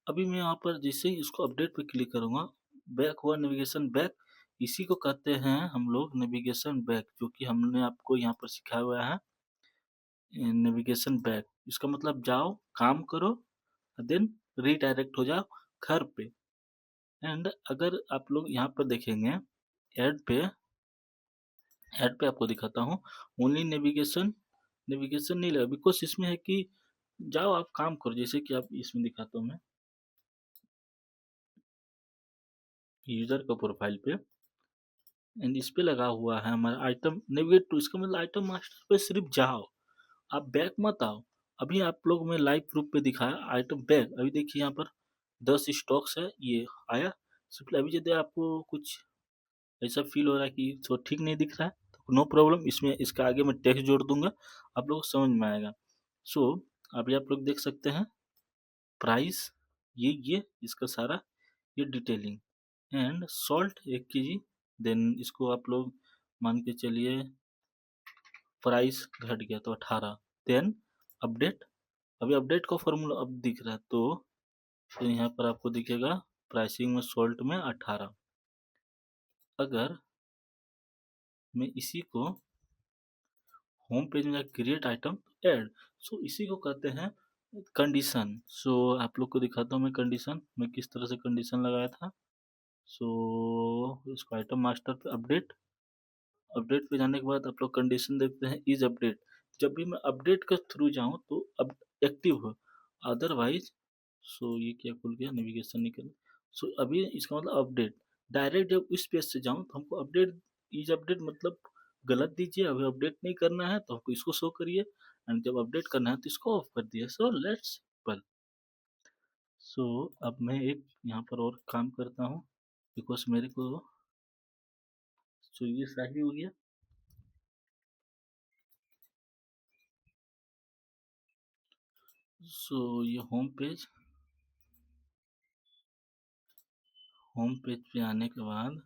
अभी मैं यहाँ पर जैसे ही इसको अपडेट पे क्लिक करूँगा, बैक हुआ नेविगेशन बैक, इसी को कहते हैं हम लोग नेविगेशन बैक, जो कि हमने आपको यहाँ पर सिखाया हुआ है नेविगेशन बैक। इसका मतलब जाओ काम करो, देन रीडायरेक्ट हो जाओ घर पे। एंड अगर आप लोग यहाँ पर देखेंगे ऐड पे, ऐड पे आपको दिखाता हूँ, ओनली नेविगेशन, नेविगेशन नहीं लगा, बिकॉज इसमें है कि जाओ आप काम करो। जैसे कि आप इसमें दिखाता हूँ मैं यूजर का प्रोफाइल पे, एंड इस पे लगा हुआ है हमारा आइटम नेविगेट टू। इसका मतलब आइटम मास्टर पे सिर्फ जाओ, आप बैक मत आओ। अभी आप लोग में लाइव प्रूफ पे दिखाया आइटम बैक। अभी देखिए यहाँ पर 10 स्टॉक्स है, ये आया सिर्फ। अभी यदि आपको कुछ ऐसा फील हो रहा है कि तो ठीक नहीं दिख रहा है, तो नो प्रॉब्लम, इसमें इसका आगे मैं टेक्स्ट जोड़ दूंगा, आप लोग को समझ में आएगा। सो अभी आप लोग देख सकते हैं प्राइस, ये इसका सारा ये detailing and salt 1 kg। Then इसको आप लोग मान के चलिए प्राइस घट गया तो 18। देन अपडेट, अभी अपडेट का फॉर्मूला अब दिख रहा है, तो फिर यहाँ पर आपको दिखेगा प्राइसिंग में सॉल्ट में 18। अगर मैं इसी को होम पेज में जाकर क्रिएट आइटम ऐड, इसी को कहते हैं कंडीशन। आप लोग को दिखाता हूँ मैं कंडीशन, मैं किस तरह से कंडीशन लगाया था। इसको आइटम मास्टर पे अपडेट, अपडेट पे जाने के बाद आप लोग कंडीशन देखते हैं इज अपडेट। जब भी मैं अपडेट के थ्रू जाऊं तो अब एक्टिव हो, अदरवाइज ये क्या खुल गया, नेविगेशन निकल। अभी इसका मतलब अपडेट, डायरेक्ट जब इस पेज से जाऊं तो हमको अपडेट, इज अपडेट मतलब गलत दीजिए। अभी अपडेट नहीं करना है तो हमको इसको शो करिए, एंड जब अपडेट करना है तो इसको ऑफ कर दिए। Let's simple. अब मैं एक यहाँ पर और काम करता हूँ, बिकॉज मेरे को ये सही हो गया। ये होम पेज पे आने के बाद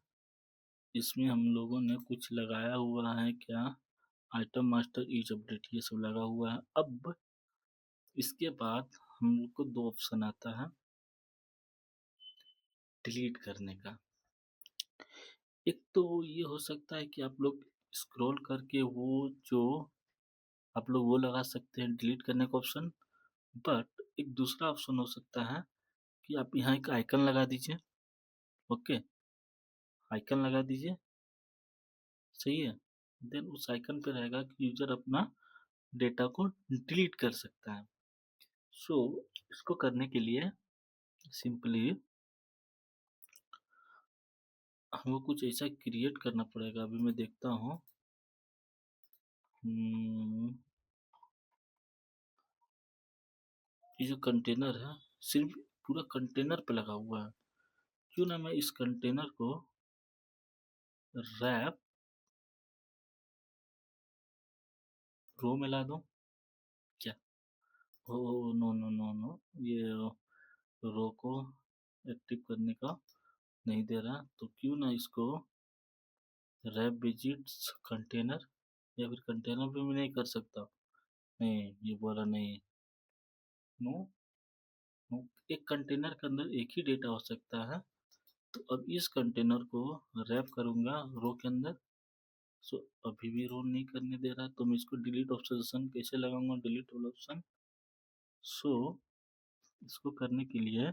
इसमें हम लोगों ने कुछ लगाया हुआ है क्या, आइटम मास्टर इज अपडेट, ये सब लगा हुआ है। अब इसके बाद हम लोग को दो ऑप्शन आता है डिलीट करने का। एक तो ये हो सकता है कि आप लोग स्क्रॉल करके वो जो आप लोग वो लगा सकते हैं डिलीट करने का ऑप्शन। बट एक दूसरा ऑप्शन हो सकता है कि आप यहाँ एक आइकन लगा दीजिए। ओके, आइकन लगा दीजिए, सही है। देन उस आइकन पे रहेगा कि यूजर अपना डेटा को डिलीट कर सकता है। सो इसको करने के लिए सिंपली हमको कुछ ऐसा क्रिएट करना पड़ेगा। अभी मैं देखता हूँ। ये जो कंटेनर है सिर्फ पूरा कंटेनर पे लगा हुआ है। क्यों ना मैं इस कंटेनर को रैप रो में ला दूं क्या? ओ, नो नो नो नो, ये रो को एक्टिव करने का नहीं दे रहा। तो क्यों ना इसको रैप विजिट्स कंटेनर, या फिर कंटेनर पे मैं नहीं कर सकता। नहीं, ये बोला नहीं। नो नो, एक कंटेनर के अंदर एक ही डेटा हो सकता है। तो अब इस कंटेनर को रैप करूंगा रो के अंदर। सो अभी भी रो नहीं करने दे रहा, तो मैं इसको डिलीट ऑप्शन कैसे लगाऊंगा? डिलीट वाला ऑप्शन। सो इसको करने के लिए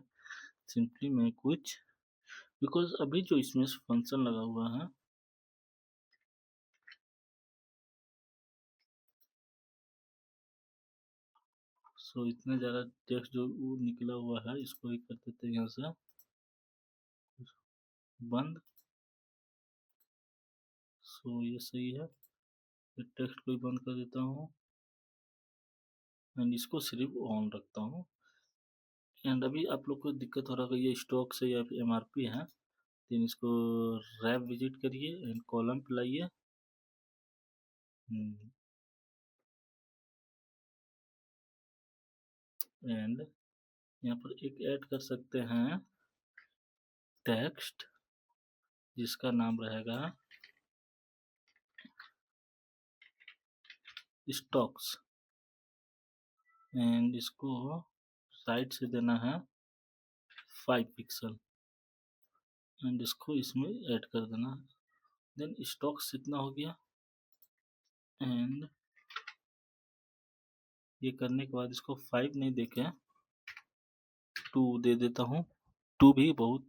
सिंपली मैं कुछ, बिकॉज अभी जो इसमें फंक्शन लगा हुआ है, सो इतना ज़्यादा टेक्स्ट जो वो निकला हुआ है, इसको ही कर देते हैं यहाँ से बंद। सो ये सही है। ये टेक्स्ट को ही बंद कर देता हूँ एंड इसको सिर्फ ऑन रखता हूँ। एंड अभी आप लोग को दिक्कत हो रहा है ये स्टॉक से या फिर एमआरपी है, तो इसको रैप विजिट करिए एंड कॉलम पे लाइए। एंड यहाँ पर एक ऐड कर सकते हैं टेक्स्ट, जिसका नाम रहेगा स्टॉक्स। एंड इसको साइड से देना है 5 पिक्सल एंड इसको इसमें ऐड कर देना। देन स्टॉक्स इतना हो गया। एंड ये करने के बाद इसको 5 नहीं देके 2 दे देता हूँ। 2 भी बहुत,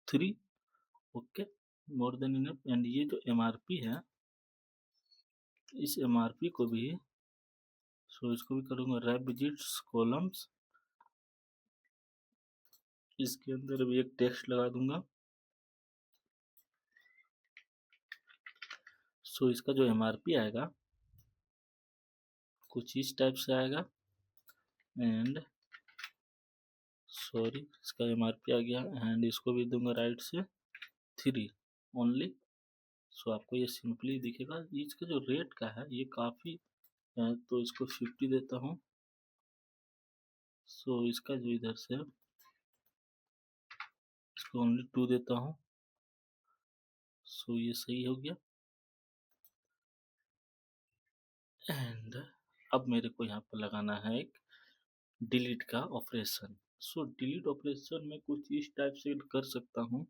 3, okay, more than enough. And ये जो एमआरपी है, इस एमआरपी को भी, सो इसको भी करूँगा रैप विजिट्स कॉलम्स। इसके अंदर भी एक टेक्स्ट लगा दूंगा। सो इसका जो एमआरपी आएगा कुछ इस टाइप से आएगा। एंड सॉरी, इसका एमआरपी आ गया। एंड इसको भी दूंगा राइट से 3 ओनली। सो आपको ये सिंपली दिखेगा। इसका जो रेट का है ये काफ़ी है, तो इसको 50 देता हूँ। सो इसका जो इधर से, इसको ओनली 2 देता हूँ। सो ये सही हो गया। एंड अब मेरे को यहाँ पर लगाना है एक डिलीट का ऑपरेशन। सो डिलीट ऑपरेशन में कुछ इस टाइप से कर सकता हूँ,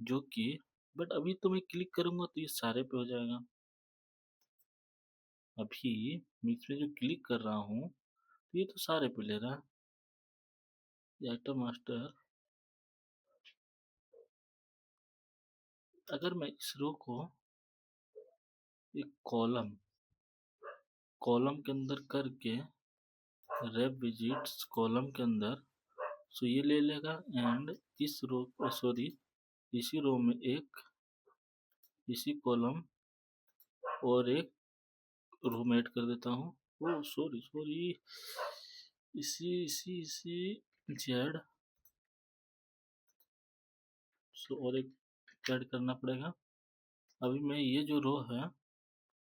जो कि, बट अभी तो मैं क्लिक करूँगा तो ये सारे पे हो जाएगा। अभी मैं इसमें जो क्लिक कर रहा हूँ तो ये तो सारे पे ले रहा है। आइटम मास्टर, अगर मैं इस रो को एक कॉलम कॉलम के अंदर करके रैप विजिट्स कॉलम के अंदर, सो ये ले लेगा। एंड इस रो, सॉरी, इसी रो में एक, इसी कॉलम और एक रो में ऐड कर देता हूँ। ओ सॉरी सॉरी, इसी इसी इसी जेड, सो और एक ऐड करना पड़ेगा। अभी मैं ये जो रो है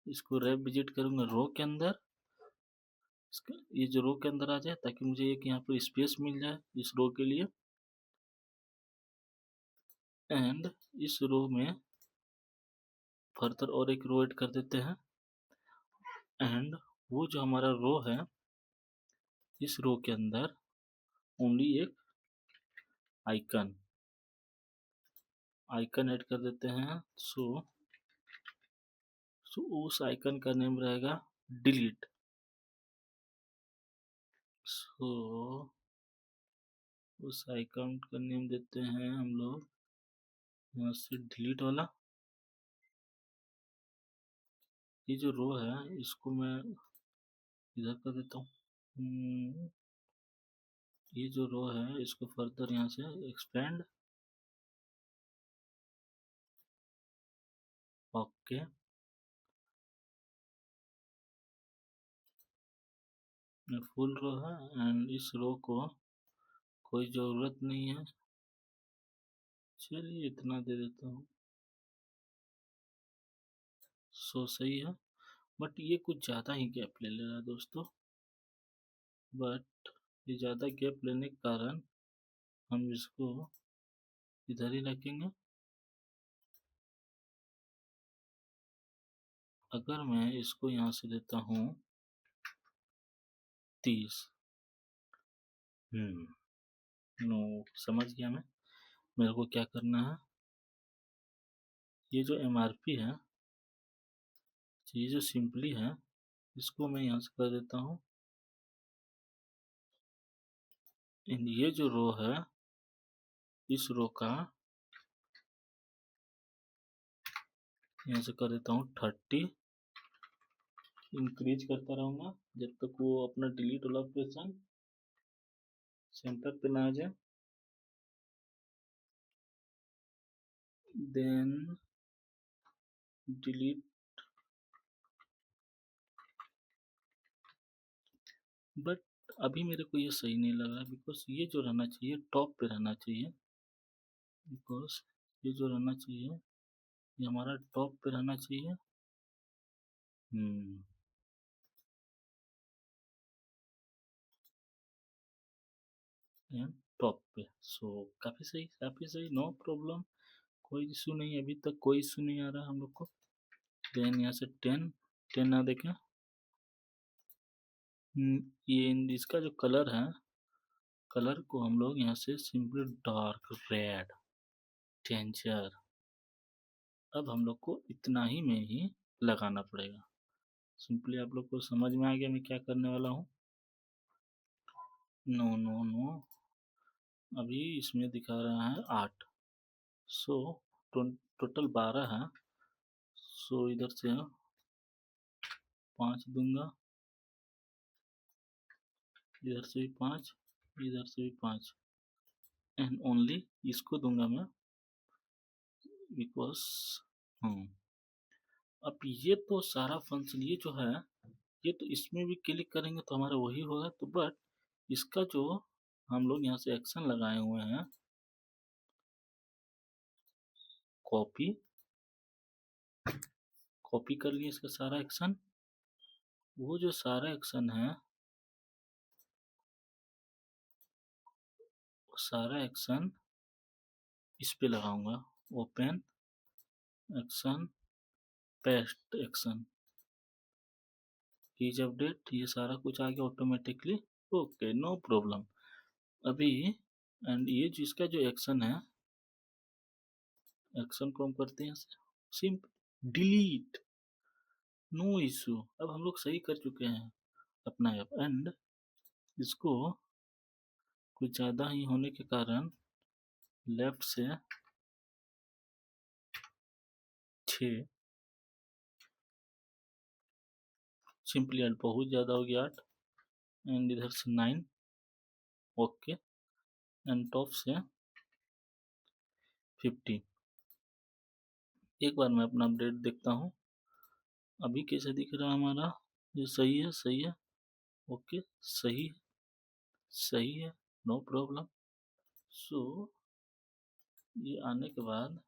इसको रैप विजिट करूंगा रो के अंदर। ये जो रो के अंदर आ जाए ताकि मुझे एक यहाँ पर स्पेस मिल जाए इस रो के लिए। एंड इस रो में फर्दर और एक रो ऐड कर देते हैं। एंड वो जो हमारा रो है, इस रो के अंदर ओनली एक आइकन आइकन ऐड कर देते हैं। सो उस आइकन का नेम रहेगा डिलीट। सो उस अकाउंट का नेम देते हैं हम लोग यहाँ से डिलीट वाला। ये जो रो है इसको मैं इधर कर देता हूँ। ये जो रो है इसको फर्दर यहाँ से एक्सपेंड। ओके, फुल रो है एंड इस रो को कोई ज़रूरत नहीं है, चलिए इतना दे देता हूँ। सो सही है, बट ये कुछ ज़्यादा ही गैप ले ले रहा है दोस्तों। बट ये ज़्यादा गैप लेने के कारण हम इसको इधर ही रखेंगे। अगर मैं इसको यहाँ से देता हूँ 30, नो, समझ गया मैं। मेरे को क्या करना है, ये जो MRP है, ये जो सिंपली है, इसको मैं यहाँ से कर देता हूँ। एंड ये जो रो है इस रो का यहाँ से कर देता हूँ 30। इंक्रीज करता रहूँगा जब तक वो अपना डिलीट वाला ऑपरेशन सेंटर पे ना आ जाए। देन डिलीट, बट अभी मेरे को ये सही नहीं लग रहा बिकॉज ये जो रहना चाहिए टॉप पे रहना चाहिए। बिकॉज ये जो रहना चाहिए ये हमारा टॉप पे रहना चाहिए। एंड टॉप पे। सो काफ़ी सही, नो प्रॉब्लम, कोई इशू नहीं, अभी तक कोई इशू नहीं आ रहा हम लोग को। देन यहाँ से 10 10 ना देखें। ये इसका जो कलर है, कलर को हम लोग यहाँ से सिंपली डार्क रेड डेंजर। अब हम लोग को इतना ही में ही लगाना पड़ेगा। सिंपली आप लोग को समझ में आ गया मैं क्या करने वाला हूँ। नो नो नो, अभी इसमें दिखा रहा है 8। सो टोटल 12 है। सो इधर से 5 दूंगा, इधर से भी 5, इधर से भी 5 एंड ओनली इसको दूंगा मैं बिकॉज अब ये तो सारा फंक्शन ये जो है ये तो इसमें भी क्लिक करेंगे तो हमारा वही होगा। तो बट इसका जो हम लोग यहाँ से एक्शन लगाए हुए हैं, कॉपी कॉपी कर लिए इसका सारा एक्शन, वो जो सारा एक्शन है वो सारा एक्शन इस पे लगाऊंगा। Open action, paste action, keys update, ये सारा कुछ आ गया ऑटोमेटिकली। Okay, no problem. अभी एंड ये जिसका जो एक्शन है, एक्शन को हम करते हैं सिंपल डिलीट, नो इशू। अब हम लोग सही कर चुके हैं अपना ऐप एंड इसको कुछ ज़्यादा ही होने के कारण लेफ्ट से 6, सिंपली एंड बहुत ज़्यादा हो गया 8 एंड इधर से 9। ओके, एंड टॉप से 50। एक बार मैं अपना अपडेट देखता हूँ अभी कैसे दिख रहा है हमारा। ये सही है, सही है, ओके, सही सही है, नो प्रॉब्लम। सो ये आने के बाद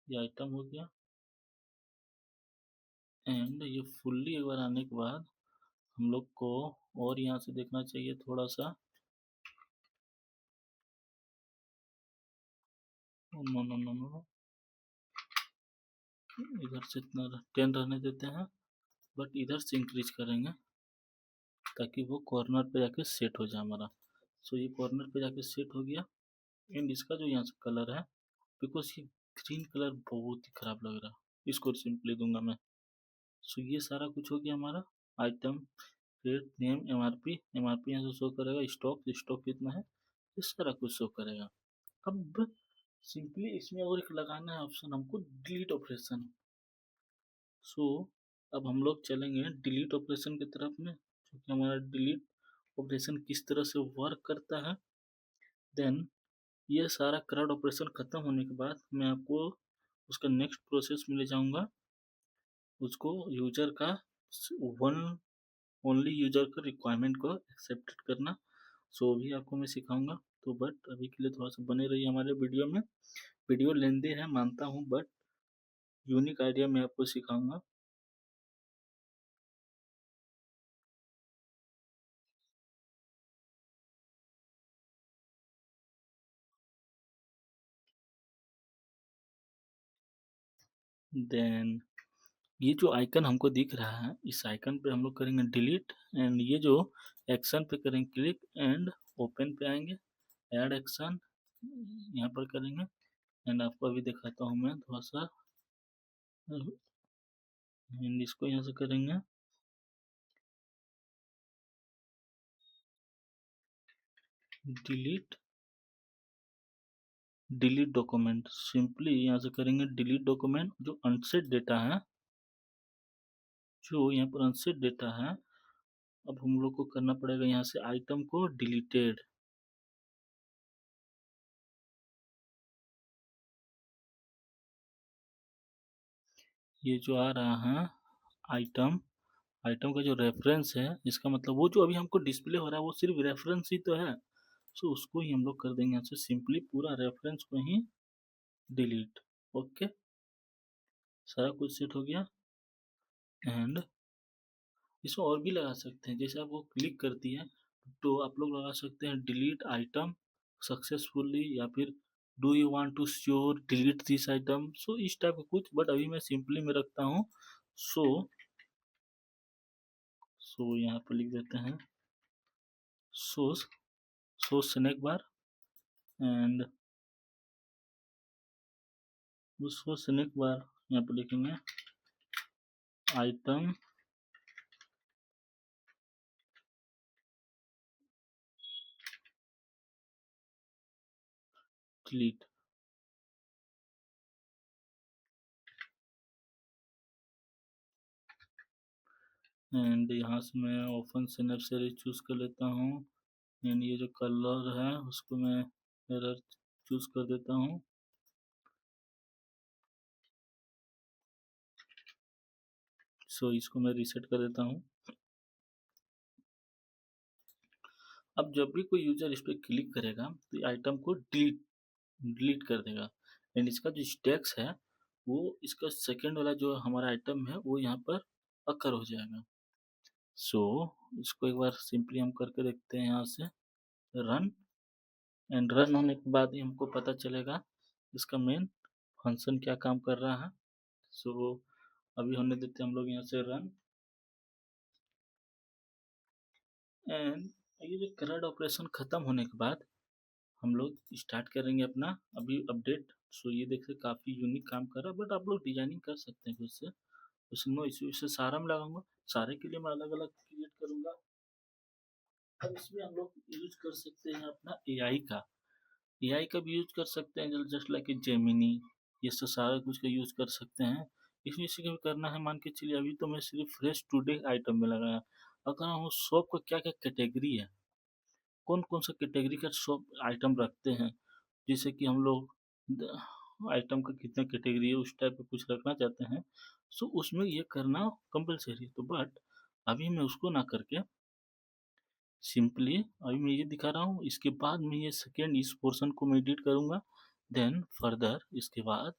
ये आइटम हो गया एंड ये फुल्ली एक बार आने के बाद हम लोग को और यहाँ से देखना चाहिए थोड़ा सा। नो नो नो नो, इधर से इतना 10 रहने देते हैं बट इधर से इंक्रीज करेंगे ताकि वो कॉर्नर पे जाके सेट हो जाए हमारा। सो ये कॉर्नर पे जाके सेट हो गया एंड इसका जो यहाँ से कलर है बिकॉज ये ग्रीन कलर बहुत ही खराब लग रहा है। इसको सिंपली दूंगा मैं। सो ये सारा कुछ हो गया हमारा। Item, rate, name, MRP, MRP यहाँ से शो करेगा, स्टॉक, स्टॉक कितना है, ये सारा कुछ शो करेगा। अब सिंपली इसमें और एक लगाना है ऑप्शन हमको, डिलीट ऑपरेशन। सो अब हम लोग चलेंगे डिलीट ऑपरेशन की तरफ में, क्योंकि हमारा डिलीट ऑपरेशन किस तरह से वर्क करता है। देन ये सारा करंट ऑपरेशन खत्म होने के बाद मैं आपको उसका नेक्स्ट प्रोसेस में ले जाऊंगा, उसको यूजर का वन ओनली यूजर का रिक्वायरमेंट को एक्सेप्ट करना। सो भी आपको मैं सिखाऊंगा। तो बट अभी के लिए थोड़ा सा बने रहिए हमारे वीडियो में। वीडियो लेंदी है मानता हूँ, बट यूनिक आइडिया मैं आपको सिखाऊंगा। देन ये जो आइकन हमको दिख रहा है, इस आइकन पे हम लोग करेंगे डिलीट, एंड ये जो एक्शन पे करेंगे क्लिक, एंड ओपन पे आएंगे, ऐड एक्शन यहाँ पर करेंगे। एंड आपको अभी दिखाता हूँ मैं थोड़ा सा, एंड इसको यहाँ से करेंगे डिलीट, डिलीट डॉक्यूमेंट। सिंपली यहाँ से करेंगे डिलीट डॉक्यूमेंट, जो अनसेट डेटा है, जो यहाँ पर अनसेट डेटा है, अब हम लोग को करना पड़ेगा यहाँ से आइटम को डिलीटेड। ये जो आ रहा है आइटम, आइटम का जो रेफरेंस है, इसका मतलब वो जो अभी हमको डिस्प्ले हो रहा है वो सिर्फ रेफरेंस ही तो है। सो उसको ही हम लोग कर देंगे यहाँ से सिंपली पूरा रेफरेंस को ही डिलीट। ओके, सारा कुछ सेट हो गया। एंड इसमें और भी लगा सकते हैं, जैसे आप वो क्लिक करती है तो आप लोग लगा सकते हैं डिलीट आइटम सक्सेसफुली, या फिर do you want to sure delete this item, so इस टाइप का कुछ। बट अभी मैं सिंपली में रखता हूँ। सो सो यहाँ पर लिख देते हैं सो, सो स्नैक बार, एंड उसको स्नैक बार यहाँ पर लिखेंगे आइटम डिलीट। एंड यहाँ से मैं ओपन सिनेप सीरीज चूज कर लेता हूँ। एंड ये जो कलर है उसको मैं एरर चूज कर देता हूँ। सो इसको मैं रीसेट कर देता हूँ। अब जब भी कोई यूजर इस पर क्लिक करेगा तो आइटम को डिलीट डिलीट कर देगा। एंड इसका जो स्टैक्स है, वो इसका सेकंड वाला जो हमारा आइटम है वो यहाँ पर अकर हो जाएगा। सो इसको एक बार सिंपली हम करके देखते हैं यहाँ से रन। एंड रन होने के बाद ही हमको पता चलेगा इसका मेन फंक्शन क्या काम कर रहा है। सो अभी होने देते हैं हम लोग यहाँ से रन। एंड ये जो करंट ऑपरेशन खत्म होने के बाद हम लोग स्टार्ट करेंगे अपना अभी अपडेट। सो ये देखिए काफ़ी यूनिक काम कर रहा है, बट आप लोग डिजाइनिंग कर सकते हैं खुद से, उसमें इशू इसे सारा में लगाऊंगा। सारे के लिए मैं अलग अलग क्रिएट करूंगा। अब इसमें हम लोग यूज कर सकते हैं अपना एआई का, एआई का भी यूज कर सकते हैं, जस्ट लाइक ए जेमिनी, ये सब सारा कुछ का यूज कर सकते हैं। इसमें इसी का भी करना है, मान के चलिए अभी तो मैं सिर्फ फ्रेश टुडे आइटम में लगाया। अगर हम शॉप का क्या क्या कैटेगरी है, कौन कौन सा कैटेगरी का शॉप आइटम रखते हैं, जैसे कि हम लोग आइटम का कितना कैटेगरी है उस टाइप का कुछ रखना चाहते हैं, सो उसमें ये करना कंपलसरी है। तो बट अभी मैं उसको ना करके सिंपली अभी मैं ये दिखा रहा हूँ, इसके बाद मैं ये सेकेंड इस पोर्शन को मैं एडिट करूँगा। देन फर्दर इसके बाद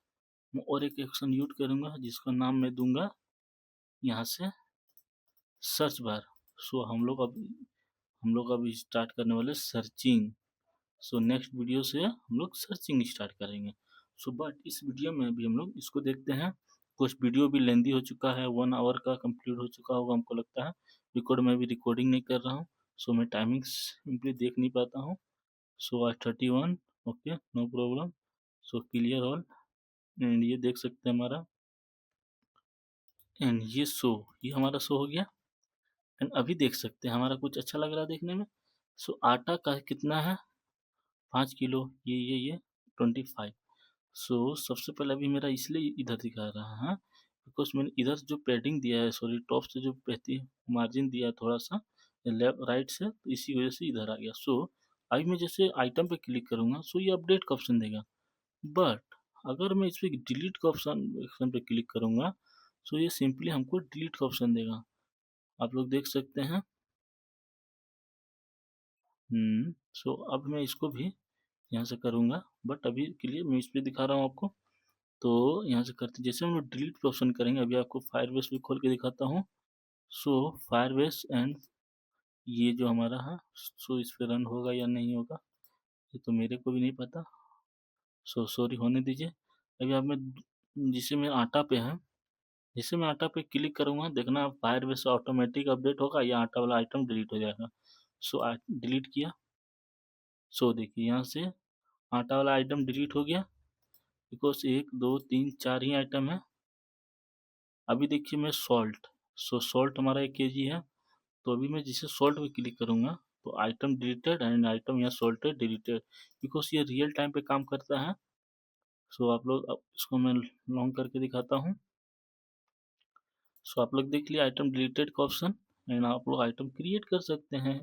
मैं और एक एक्शन यूज करूँगा जिसका नाम मैं दूंगा यहाँ से सर्च बार। सो हम लोग अब स्टार्ट करने वाले सर्चिंग। सो नेक्स्ट वीडियो से हम लोग सर्चिंग स्टार्ट करेंगे। सो बट इस वीडियो में भी हम लोग इसको देखते हैं। कुछ वीडियो भी लेंदी हो चुका है, 1 आवर का कंप्लीट हो चुका होगा हमको लगता है, बिकॉज मैं भी रिकॉर्डिंग नहीं कर रहा हूँ। सो मैं टाइमिंग सिंपली देख नहीं पाता हूँ। सो आज 31, okay no problem. So clear all, and ये देख सकते हैं हमारा एंड ये हमारा शो हो गया। एंड अभी देख सकते हैं हमारा कुछ अच्छा लग रहा है देखने में। सो आटा का कितना है, 5 किलो, ये 25। सो सबसे पहले अभी मेरा इसलिए इधर दिखा रहा है बिकॉज मैंने इधर जो पैडिंग दिया है, सॉरी टॉप से जो बहती मार्जिन दिया है थोड़ा सा लेफ्ट राइट से, तो इसी वजह से इधर आ गया। सो अभी मैं जैसे आइटम पे क्लिक करूंगा सो ये अपडेट का ऑप्शन देगा। बट अगर मैं इस पे डिलीट का ऑप्शन पे क्लिक करूंगा सो ये सिंपली हमको डिलीट का ऑप्शन देगा। आप लोग देख सकते हैं। सो अब मैं इसको भी यहाँ से करूंगा, बट अभी के लिए मैं इस पे दिखा रहा हूँ आपको। तो यहाँ से करते जैसे हम लोग डिलीट पे ऑप्शन करेंगे, अभी आपको फायरबेस भी खोल के दिखाता हूँ। सो फायरबेस एंड ये जो हमारा है सो इस पे रन होगा या नहीं होगा ये तो मेरे को भी नहीं पता। सो सॉरी, होने दीजिए। अभी आप में जिसे मैं आटा पे है, जैसे मैं आटा पे क्लिक करूंगा देखना फायरबेस ऑटोमेटिक अपडेट होगा या आटा वाला आइटम डिलीट हो जाएगा। सो डिलीट किया। सो देखिए यहाँ से आटा वाला आइटम डिलीट हो गया बिकॉज 1 2 3 4 ही आइटम है। अभी देखिए मैं सॉल्ट, सो सॉल्ट हमारा 1 kg है। तो अभी मैं जिसे सॉल्ट पे क्लिक करूंगा तो आइटम डिलीटेड एंड आइटम यहाँ सॉल्टेड डिलीटेड बिकॉज ये रियल टाइम पे काम करता है। सो आप लोग अब इसको मैं लॉन्ग करके दिखाता हूँ। सो आप लोग देख लिया आइटम डिलीटेड का ऑप्शन एंड आप लोग आइटम क्रिएट कर सकते हैं।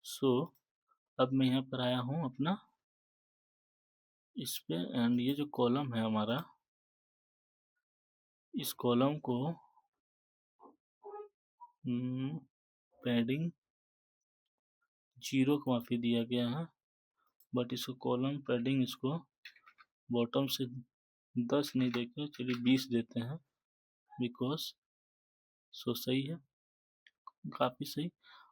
सो अब मैं यहाँ पर आया हूँ अपना इस पे एंड ये जो कॉलम है हमारा, इस कॉलम को पैडिंग 0 का माफी दिया गया है, बट इसको कॉलम पैडिंग इसको बॉटम से 10 नहीं देके चलिए 20 देते हैं बिकॉज सो सही है, काफ़ी सही।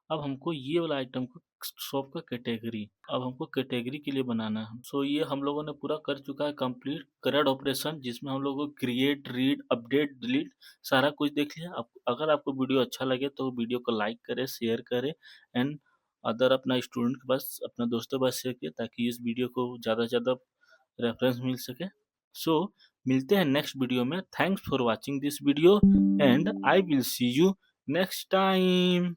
अब हमको ये वाला आइटम को शॉप का कैटेगरी, अब हमको कैटेगरी के लिए बनाना है। सो ये हम लोगों ने पूरा कर चुका है कंप्लीट करेक्ट ऑपरेशन, जिसमें हम लोगों को क्रिएट रीड अपडेट डिलीट सारा कुछ देख लिया। अब अगर आपको वीडियो अच्छा लगे तो वीडियो को लाइक करें, शेयर करें एंड अदर अपना स्टूडेंट के पास अपना दोस्तों के पास शेयर किया ताकि इस वीडियो को ज़्यादा से ज़्यादा रेफरेंस मिल सके। सो मिलते हैं नेक्स्ट वीडियो में। Thanks for watching this video and I will see you next time.